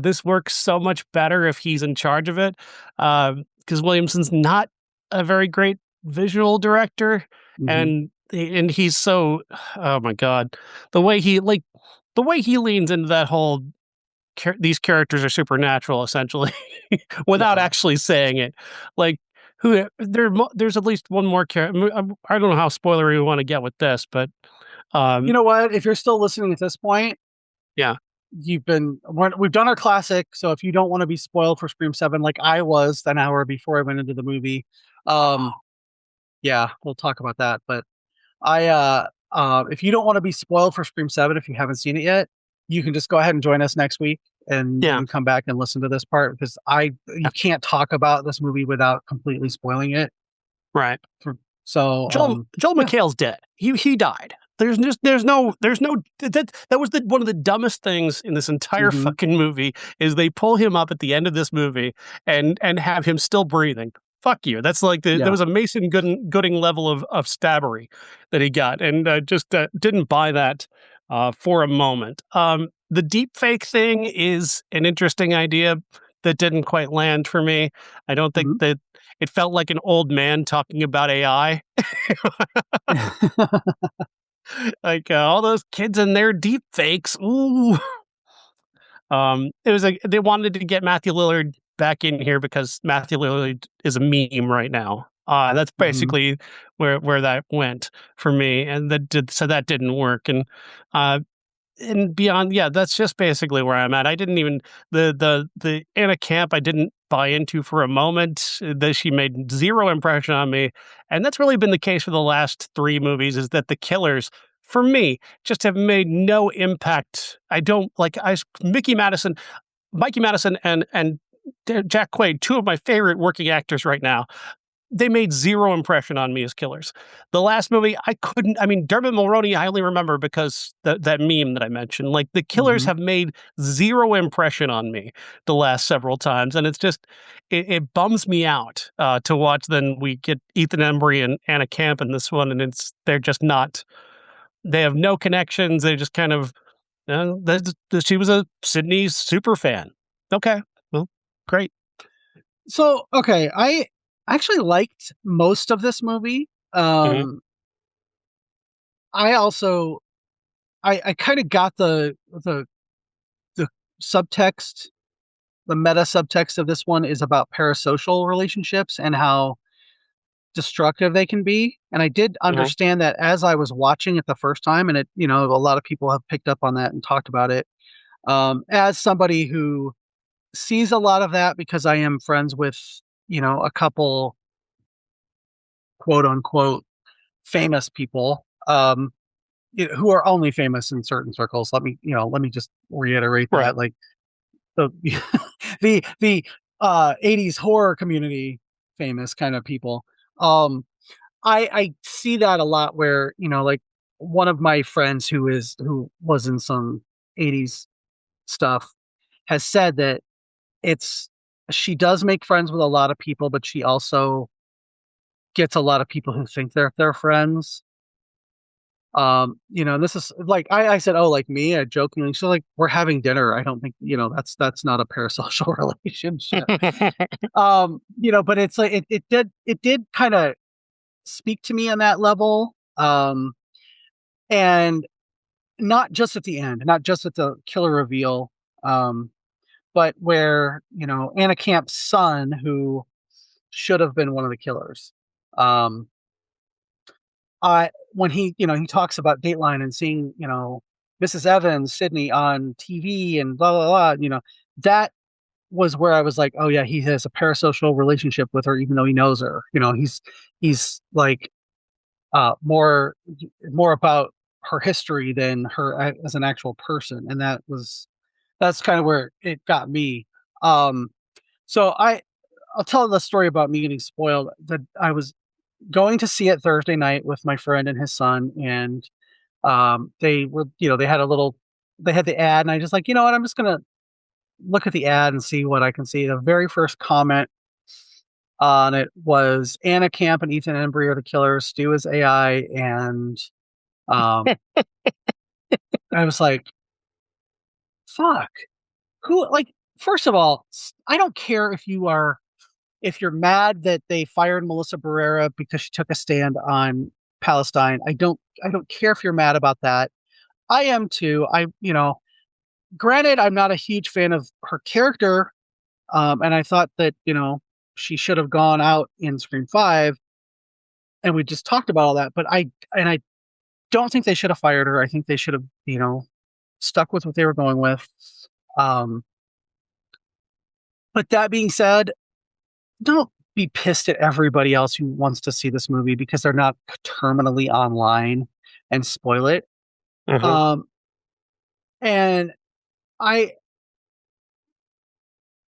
Speaker 1: This works so much better if he's in charge of it, because Williamson's not a very great visual director,
Speaker 2: Mhm.
Speaker 1: and he's so oh my god, the way the way he leans into that whole these characters are supernatural essentially without
Speaker 2: Yeah.
Speaker 1: actually saying it, like there's at least one more character. I don't know how spoilery we want to get with this, but
Speaker 2: You
Speaker 1: um,
Speaker 2: know what? If you're still listening at this point,
Speaker 1: yeah,
Speaker 2: we've done our classic. So if you don't want to be spoiled for Scream 7, like I was an hour before I went into the movie, um, yeah, we'll talk about that. But if you don't want to be spoiled for Scream 7, if you haven't seen it yet, you can just go ahead and join us next week
Speaker 1: yeah,
Speaker 2: and come back and listen to this part because you can't talk about this movie without completely spoiling it.
Speaker 1: right.
Speaker 2: For, so,
Speaker 1: Joel
Speaker 2: yeah.
Speaker 1: McHale's dead. He died. There's no that was one of the dumbest things in this entire
Speaker 2: Hmm.
Speaker 1: fucking movie is they pull him up at the end of this movie and have him still breathing. Fuck you. That's like there
Speaker 2: Yeah.
Speaker 1: was a Mason Gooding level of stabbery that he got, and just didn't buy that for a moment. The deep fake thing is an interesting idea that didn't quite land for me. I don't think
Speaker 2: Hmm.
Speaker 1: that it felt like an old man talking about AI. Like all those kids and their deep fakes. Ooh. It was like they wanted to get Matthew Lillard back in here because Matthew Lillard is a meme right now. That's
Speaker 2: Hmm.
Speaker 1: basically where that went for me, and that didn't work. Uh, and beyond, yeah, that's just basically where I'm at. I didn't even the Anna Camp I didn't buy into for a moment. That she made zero impression on me, and that's really been the case for the last three movies. Is that the killers for me just have made no impact. I don't like I Mikey Madison, and Jack Quaid, two of my favorite working actors right now. They made zero impression on me as killers. The last movie, I couldn't. I mean, Dermot Mulroney, I only remember because that meme that I mentioned. Like the killers
Speaker 2: Hmm.
Speaker 1: have made zero impression on me the last several times, and it's just it bums me out to watch. Then we get Ethan Embry and Anna Camp in this one, and they're just not. They have no connections. They just kind of. She was a Sydney super fan. Okay, well, great.
Speaker 2: So, okay, I actually liked most of this movie.
Speaker 1: Hmm.
Speaker 2: I also I kind of got the subtext, the meta subtext of this one is about parasocial relationships and how destructive they can be. And I did
Speaker 1: Hmm.
Speaker 2: understand that as I was watching it the first time, and a lot of people have picked up on that and talked about it. As somebody who sees a lot of that because I am friends with, a couple quote unquote famous people, who are only famous in certain circles. Let me just reiterate
Speaker 1: Right.
Speaker 2: that, like the the 80s horror community famous kind of people. Um, I see that a lot where, like one of my friends who was in some 80s stuff has said that it's she does make friends with a lot of people, but she also gets a lot of people who think they're their friends. This is like I said, oh, like me, I jokingly, so like we're having dinner. I don't think, that's not a parasocial relationship. But it's like it did kind of speak to me on that level. And not just at the end, not just at the killer reveal, um, but where, Anna Camp's son, who should have been one of the killers, um, I when he talks about Dateline and seeing, Mrs. Evans, Sydney on TV and blah blah blah, that was where I was like, oh yeah, he has a parasocial relationship with her, even though he knows her. He's like more about her history than her as an actual person, and that's kind of where it got me. Um, so I'll tell the story about me getting spoiled. That I was going to see it Thursday night with my friend and his son, and they were, they had the ad, and I just like, you know what, I'm just gonna look at the ad and see what I can see. The very first comment on it was Anna Camp and Ethan Embry are the killers. Stu is AI, and um, I was like, "Fuck, who?" Like, first of all, I don't care if you're mad that they fired Melissa Barrera because she took a stand on Palestine. I don't care if you're mad about that. I am too. Granted, I'm not a huge fan of her character, and I thought that she should have gone out in Scream 5, and we just talked about all that. But I don't think they should have fired her. I think they should have stuck with what they were going with. Um, but that being said, don't be pissed at everybody else who wants to see this movie because they're not terminally online and spoil it.
Speaker 1: Mhm.
Speaker 2: And I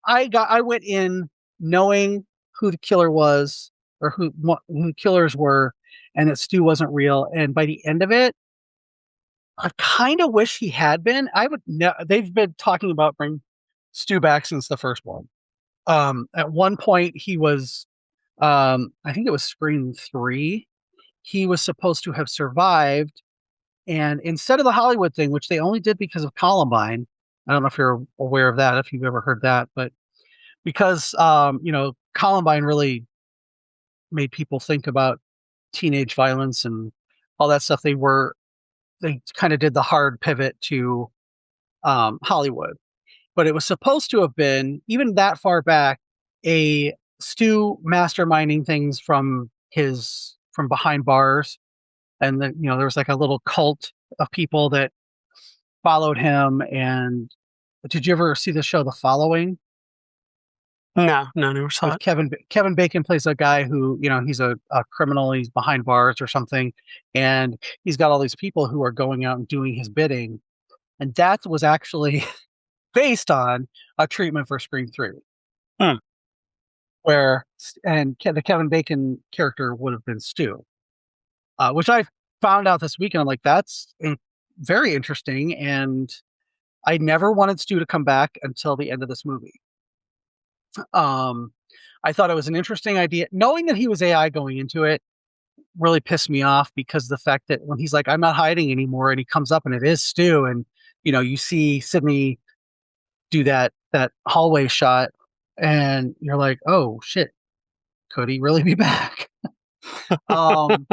Speaker 2: I went in knowing who the killer was, or who the killers were, and that Stu wasn't real. And by the end of it, I kind of wish he had been. They've been talking about bringing Stu back since the first one. At one point, he was, I think it was Scream 3. He was supposed to have survived, and instead of the Hollywood thing, which they only did because of Columbine, I don't know if you're aware of that, if you've ever heard that, but because Columbine really made people think about teenage violence and all that stuff. They kind of did the hard pivot to Hollywood, but it was supposed to have been, even that far back, a Stu masterminding things from behind bars, and then there was like a little cult of people that followed him. And did you ever see the show The Following?
Speaker 1: No, never saw
Speaker 2: With
Speaker 1: it.
Speaker 2: Kevin Bacon plays a guy who, he's a criminal, he's behind bars or something, and he's got all these people who are going out and doing his bidding, and that was actually based on a treatment for Scream 3,
Speaker 1: Hmm.
Speaker 2: where the Kevin Bacon character would have been Stu, which I found out this weekend. I'm like, that's very interesting, and I never wanted Stu to come back until the end of this movie. I thought it was an interesting idea. Knowing that he was AI going into it really pissed me off, because the fact that when he's like, I'm not hiding anymore, and he comes up and it is Stu, and you see Sydney do that hallway shot, and you're like, oh shit, could he really be back? um,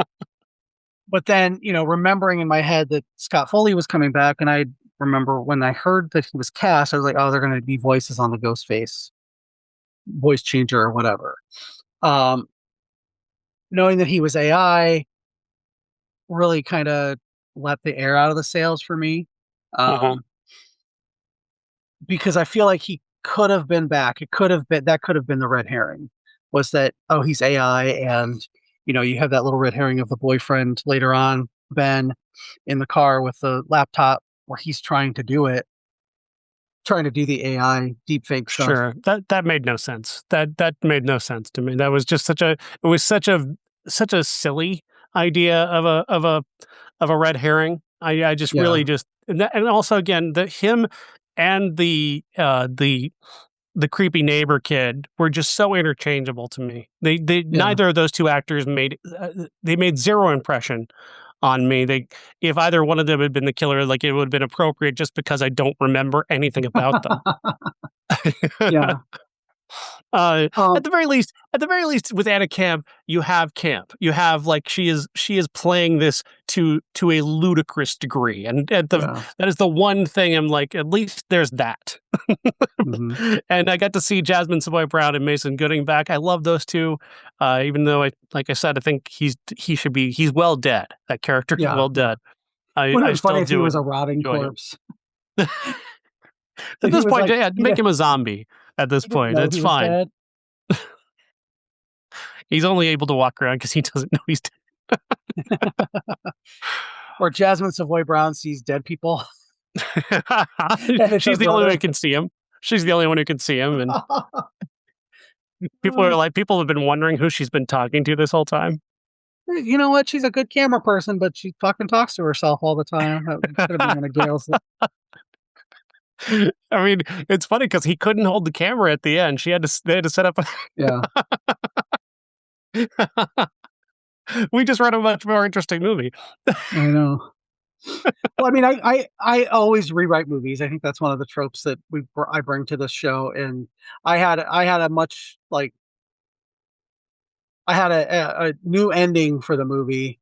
Speaker 2: but then, remembering in my head that Scott Foley was coming back, and I remember when I heard that he was cast, I was like, oh, they're going to be voices on the ghost face, voice changer or whatever. Um, Knowing that he was AI really kind of let the air out of the sails for me.
Speaker 1: Mhm.
Speaker 2: Um, because I feel like he could have been back. That could have been the red herring, was that, oh, he's AI, and you have that little red herring of the boyfriend later on, Ben, in the car with the laptop where he's trying to do the AI deepfake stuff.
Speaker 1: Sure. That made no sense. That made no sense to me. That was just it was such a silly idea of a red herring. I just
Speaker 2: Yeah,
Speaker 1: really just, and also again, him and the creepy neighbor kid were just so interchangeable to me. They
Speaker 2: yeah.
Speaker 1: neither of those two actors they made zero impression on me. If either one of them had been the killer, like, it would have been appropriate, just because I don't remember anything about them.
Speaker 2: Yeah.
Speaker 1: At
Speaker 2: Um,
Speaker 1: the very least, with Anna Camp, you have Camp. You have, like, she is playing this to a ludicrous degree, and
Speaker 2: yeah.
Speaker 1: that is the one thing I'm like, at least there's that.
Speaker 2: Hmm.
Speaker 1: And I got to see Jasmine Savoy Brown and Mason Gooding back. I love those two, even though like I said, I think he's well dead. That character is
Speaker 2: Yeah.
Speaker 1: well dead.
Speaker 2: Would have
Speaker 1: I
Speaker 2: been
Speaker 1: still
Speaker 2: funny if he
Speaker 1: do
Speaker 2: was a rotting
Speaker 1: enjoy him.
Speaker 2: corpse.
Speaker 1: At
Speaker 2: He
Speaker 1: this
Speaker 2: was
Speaker 1: point,
Speaker 2: like,
Speaker 1: yeah, make him a zombie. at this
Speaker 2: He didn't
Speaker 1: point.
Speaker 2: know
Speaker 1: It's
Speaker 2: he was
Speaker 1: fine.
Speaker 2: dead.
Speaker 1: He's only able to walk around because he doesn't know he's
Speaker 2: Or Jasmine Savoy Brown sees dead people.
Speaker 1: dead.
Speaker 2: And it's her
Speaker 1: She's the only one who
Speaker 2: brother.
Speaker 1: can see him. She's the only one who can see him. And people have been wondering who she's been talking to this whole time.
Speaker 2: You know what? She's a good camera person, but she fucking talks to herself all the time. That could have been one of Gail's.
Speaker 1: I mean, it's funny because he couldn't hold the camera at the end. They had to set up.
Speaker 2: Yeah.
Speaker 1: We just read a much more interesting movie.
Speaker 2: I know. Well, I mean, I always rewrite movies. I think that's one of the tropes that I bring to this show. And I had a much like I had a new ending for the movie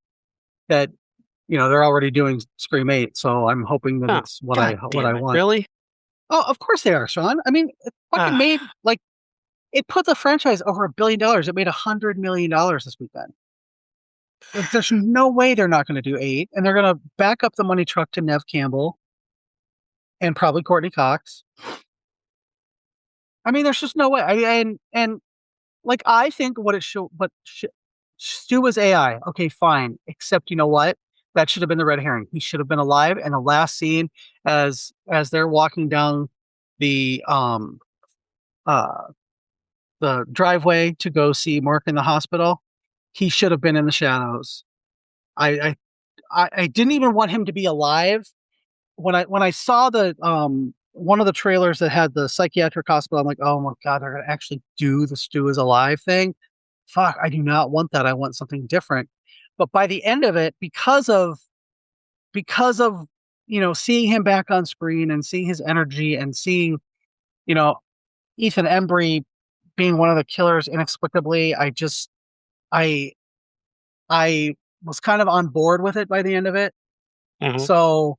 Speaker 2: that they're already doing Scream 8, so I'm hoping that it's what I want.
Speaker 1: Really?
Speaker 2: Oh, of course they are, Sean. I mean, it fucking made it put the franchise over $1 billion. It made $100 million this weekend. There's no way they're not going to do 8, and they're going to back up the money truck to Neve Campbell and probably Courtney Cox. I mean, there's just no way. I think Stu was AI. Okay, fine. Except you know what? That should have been the red herring. He should have been alive. And the last scene, as they're walking down the driveway to go see Mark in the hospital, he should have been in the shadows. I didn't even want him to be alive. When I saw the one of the trailers that had the psychiatric hospital, I'm like, oh my God, they're gonna actually do the Stu is alive thing. Fuck, I do not want that. I want something different. But by the end of it, because of seeing him back on screen and seeing his energy and seeing Ethan Embry being one of the killers inexplicably, I was kind of on board with it by the end of it.
Speaker 1: Mm-hmm.
Speaker 2: So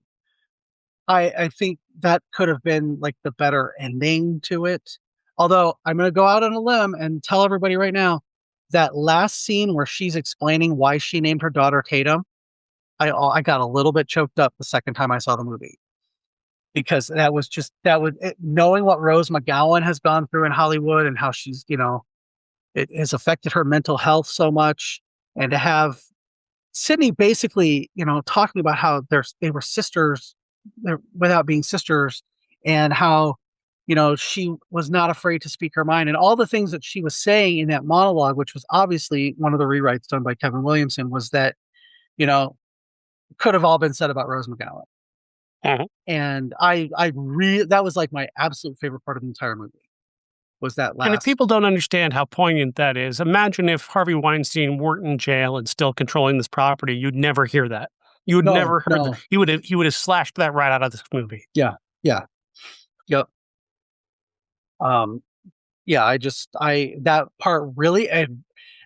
Speaker 2: I think that could have been like the better ending to it. Although I'm going to go out on a limb and tell everybody right now that last scene where she's explaining why she named her daughter Tatum, I got a little bit choked up the second time I saw the movie, because knowing what Rose McGowan has gone through in Hollywood and how she's, it has affected her mental health so much, and to have Sydney basically, talking about how they were sisters without being sisters, and how she was not afraid to speak her mind, and all the things that she was saying in that monologue, which was obviously one of the rewrites done by Kevin Williamson, was that could have all been said about Rose McGowan.
Speaker 1: Mm-hmm.
Speaker 2: And that was like my absolute favorite part of the entire movie, was that last.
Speaker 1: And if people don't understand how poignant that is, imagine if Harvey Weinstein weren't in jail and still controlling this property. You'd never hear that. You would never heard that. He would have slashed that right out of this movie.
Speaker 2: Yeah. Yep. That part really, and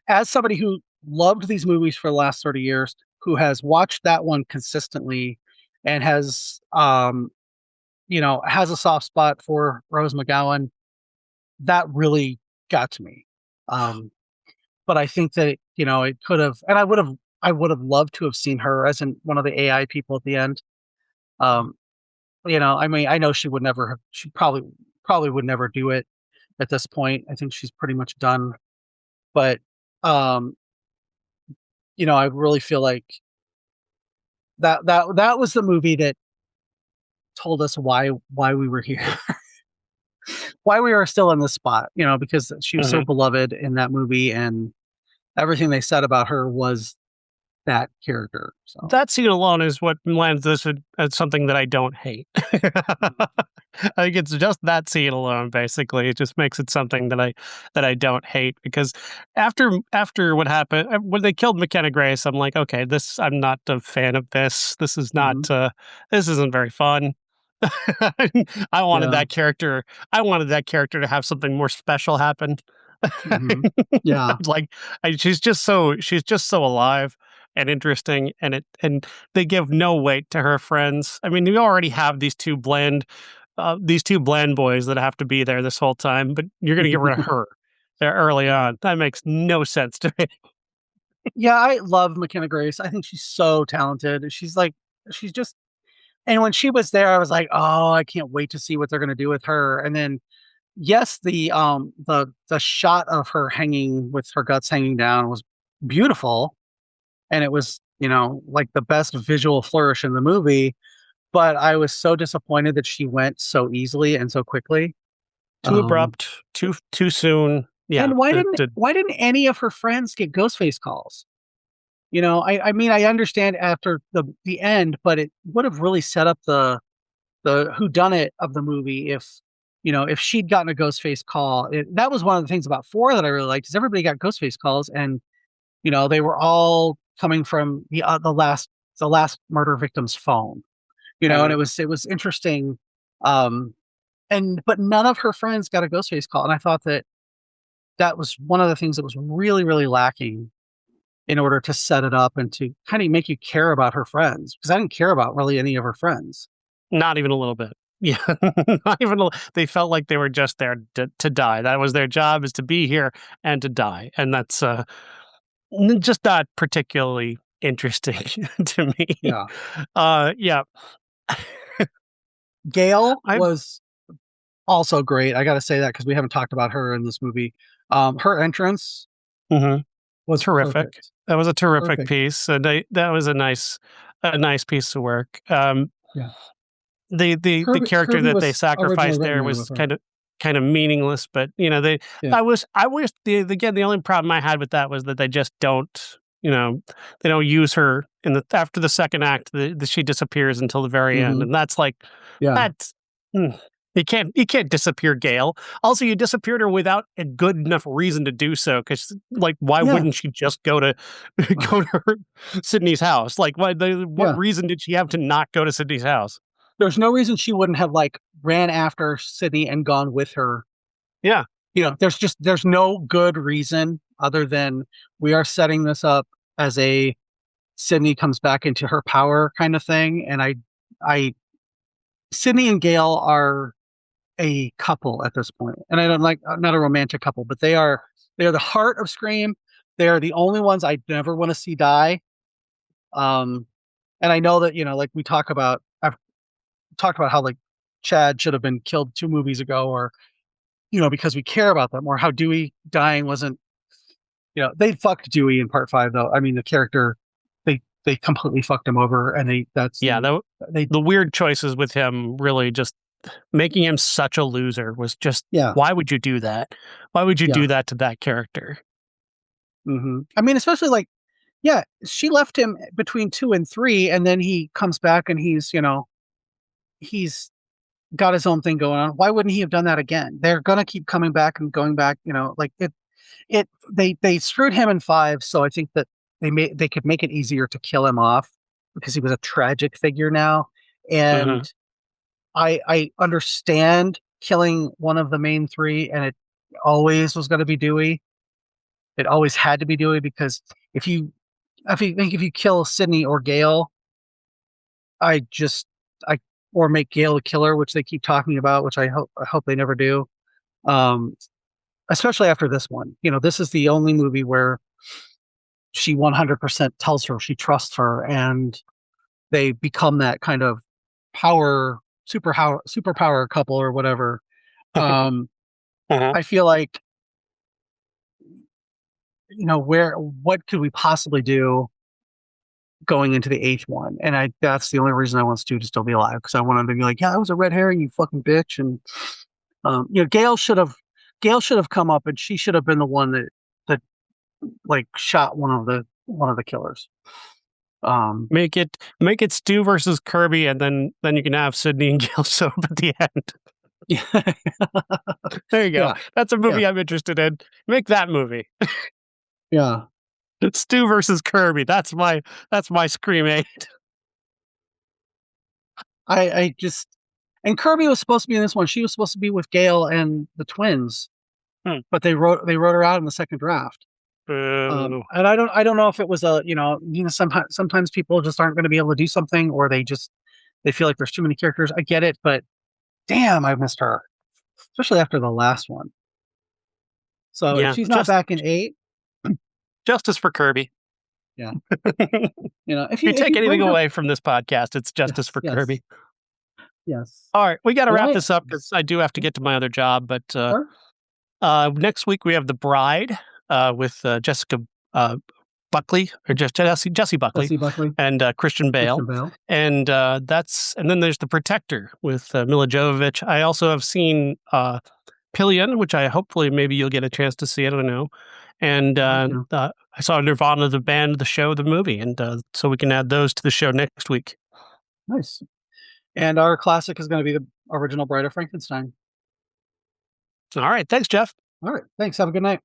Speaker 2: as somebody who loved these movies for the last 30 years, who has watched that one consistently and has has a soft spot for Rose McGowan, that really got to me. But I think that it could have, and I would have loved to have seen her as in one of the AI people at the end. I mean, I know she probably would never do it at this point. I think she's pretty much done. But I really feel like that was the movie that told us why we were here. Why we were still in this spot, because she was so beloved in that movie, and everything they said about her was that character. So
Speaker 1: that scene alone is what lands this as something that I don't hate. I think it's just that scene alone, basically. It just makes it something that I don't hate, because after what happened when they killed McKenna Grace, I'm like, okay, I'm not a fan of this. This is not this isn't very fun. I wanted that character. I wanted that character to have something more special happen.
Speaker 2: Yeah,
Speaker 1: she's just so alive and interesting, and they give no weight to her friends. I mean, you already have these two bland boys that have to be there this whole time, but you're going to get rid of her there early on. That makes no sense to me.
Speaker 2: Yeah, I love McKenna Grace. I think she's so talented. And when she was there, I was like, oh, I can't wait to see what they're going to do with her. And then yes, the shot of her hanging with her guts hanging down was beautiful, and it was, like the best visual flourish in the movie. But I was so disappointed that she went so easily and so quickly.
Speaker 1: Too
Speaker 2: Um,
Speaker 1: abrupt, too soon. Yeah.
Speaker 2: and why didn't any of her friends get Ghostface calls? I mean, I understand after the end, but it would have really set up the whodunit of the movie if she'd gotten a Ghostface call. That was one of the things about 4 that I really liked, is everybody got Ghostface calls, and they were all coming from the last murder victim's phone. And it was interesting. Um, but none of her friends got a Ghostface call, and I thought that was one of the things that was really, really lacking in order to set it up and to kind of make you care about her friends, because I didn't care about really any of her friends.
Speaker 1: Not even a little bit. Yeah. Not even they felt like they were just there to die. That was their job, is to be here and to die. And that's just not particularly interesting to me.
Speaker 2: Yeah.
Speaker 1: Yeah.
Speaker 2: Gail
Speaker 1: I
Speaker 2: was also great. I got to say that because we haven't talked about her in this movie. Her entrance
Speaker 1: mhm.
Speaker 2: was
Speaker 1: Terrific.
Speaker 2: perfect.
Speaker 1: That was a terrific
Speaker 2: Perfect.
Speaker 1: piece. And that was a nice piece of work.
Speaker 2: Yeah.
Speaker 1: The character
Speaker 2: Kirby
Speaker 1: that they
Speaker 2: was originally
Speaker 1: sacrificed there
Speaker 2: written in
Speaker 1: was
Speaker 2: with her.
Speaker 1: kind of meaningless, but
Speaker 2: Yeah.
Speaker 1: I wish the only problem I had with that was that they just don't, they don't use her after the second act. She disappears until the very end,
Speaker 2: Hmm.
Speaker 1: and that's like
Speaker 2: Yeah.
Speaker 1: that's mm, you can't disappear Gail. Also, you disappeared her without a good enough reason to do so. Because, like, why
Speaker 2: Yeah.
Speaker 1: wouldn't she just go to go to Sydney's house? Like, what
Speaker 2: Yeah.
Speaker 1: reason did she have to not go to Sydney's house?
Speaker 2: There's no reason she wouldn't have like ran after Sydney and gone with her.
Speaker 1: Yeah.
Speaker 2: There's no good reason other than we are setting this up as a Sydney comes back into her power kind of thing. And I Sydney and Gail are a couple at this point, and I don't like not a romantic couple, but they are the heart of Scream. They are the only ones I never want to see die. Um, and I know that like I've talked about how like Chad should have been killed 2 movies ago, or because we care about them, or how Dewey dying wasn't. They fucked Dewey in part 5, though. I mean, the character they completely fucked him over, and
Speaker 1: Yeah,
Speaker 2: they
Speaker 1: the weird choices with him, really just making him such a loser, was just,
Speaker 2: yeah.
Speaker 1: why would you do that? Why would you
Speaker 2: Yeah.
Speaker 1: do that to that character?
Speaker 2: I mean, especially like, yeah, she left him between 2 and 3, and then he comes back and he's got his own thing going on. Why wouldn't he have done that again? They're gonna keep coming back and going back. Like they screwed him in 5, so I think that they could make it easier to kill him off because he was a tragic figure now,
Speaker 1: Mhm.
Speaker 2: and I understand killing one of the main 3, and it always was going to be Dewey. It always had to be Dewey, because if you if you kill Sydney or Gail, I just I or make Gail a killer, which they keep talking about, which I hope they never do. Um, Especially after this one. This is the only movie where she 100% tells her she trusts her, and they become that kind of power superpower couple or whatever. Um,
Speaker 1: Uh-huh.
Speaker 2: I feel like what could we possibly do going into the 8th one? And that's the only reason I want Stu to still be alive, because I want him to be like, yeah, I was a red herring, you fucking bitch. And Gail should have come up, and she should have been the one that like shot one of the killers.
Speaker 1: Make it Stu versus Kirby, and then you can have Sydney and Gail show up at the end.
Speaker 2: Yeah.
Speaker 1: There you go.
Speaker 2: Yeah.
Speaker 1: That's a
Speaker 2: Yeah.
Speaker 1: movie I'm interested in. Make that movie.
Speaker 2: Yeah.
Speaker 1: Stu versus Kirby. That's my Scream 8.
Speaker 2: I just and Kirby was supposed to be in this one. She was supposed to be with Gail and the twins,
Speaker 1: Hmm.
Speaker 2: but they wrote her out in the second draft.
Speaker 1: Boo.
Speaker 2: And I don't know if it was sometimes people just aren't going to be able to do something, or they feel like there's too many characters. I get it, but damn, I missed her, especially after the last one. So if
Speaker 1: Yeah,
Speaker 2: she's not back in 8,
Speaker 1: justice for Kirby.
Speaker 2: yeah,
Speaker 1: If
Speaker 2: if
Speaker 1: you
Speaker 2: you
Speaker 1: take anything
Speaker 2: bring her,
Speaker 1: away from this podcast, it's justice
Speaker 2: yes,
Speaker 1: for
Speaker 2: yes.
Speaker 1: Kirby.
Speaker 2: Yes.
Speaker 1: All right, we got to
Speaker 2: All
Speaker 1: wrap
Speaker 2: right.
Speaker 1: this up because I do have to get to my other job. But
Speaker 2: Sure.
Speaker 1: next week we have The Bride with Jessica Buckley or just Jesse Buckley
Speaker 2: Jesse Buckley,
Speaker 1: and Christian Bale.
Speaker 2: Christian Bale.
Speaker 1: And then there's The Protector with Mila Jovovich. I also have seen Pillion, which I hopefully maybe you'll get a chance to see. I don't know. And I saw Nirvana, the band, the show, the movie, and so we can add those to the show next week.
Speaker 2: Nice. And our classic is going to be the original Bride of Frankenstein.
Speaker 1: All right, thanks, Jeff.
Speaker 2: All right. Thanks. Have a good night.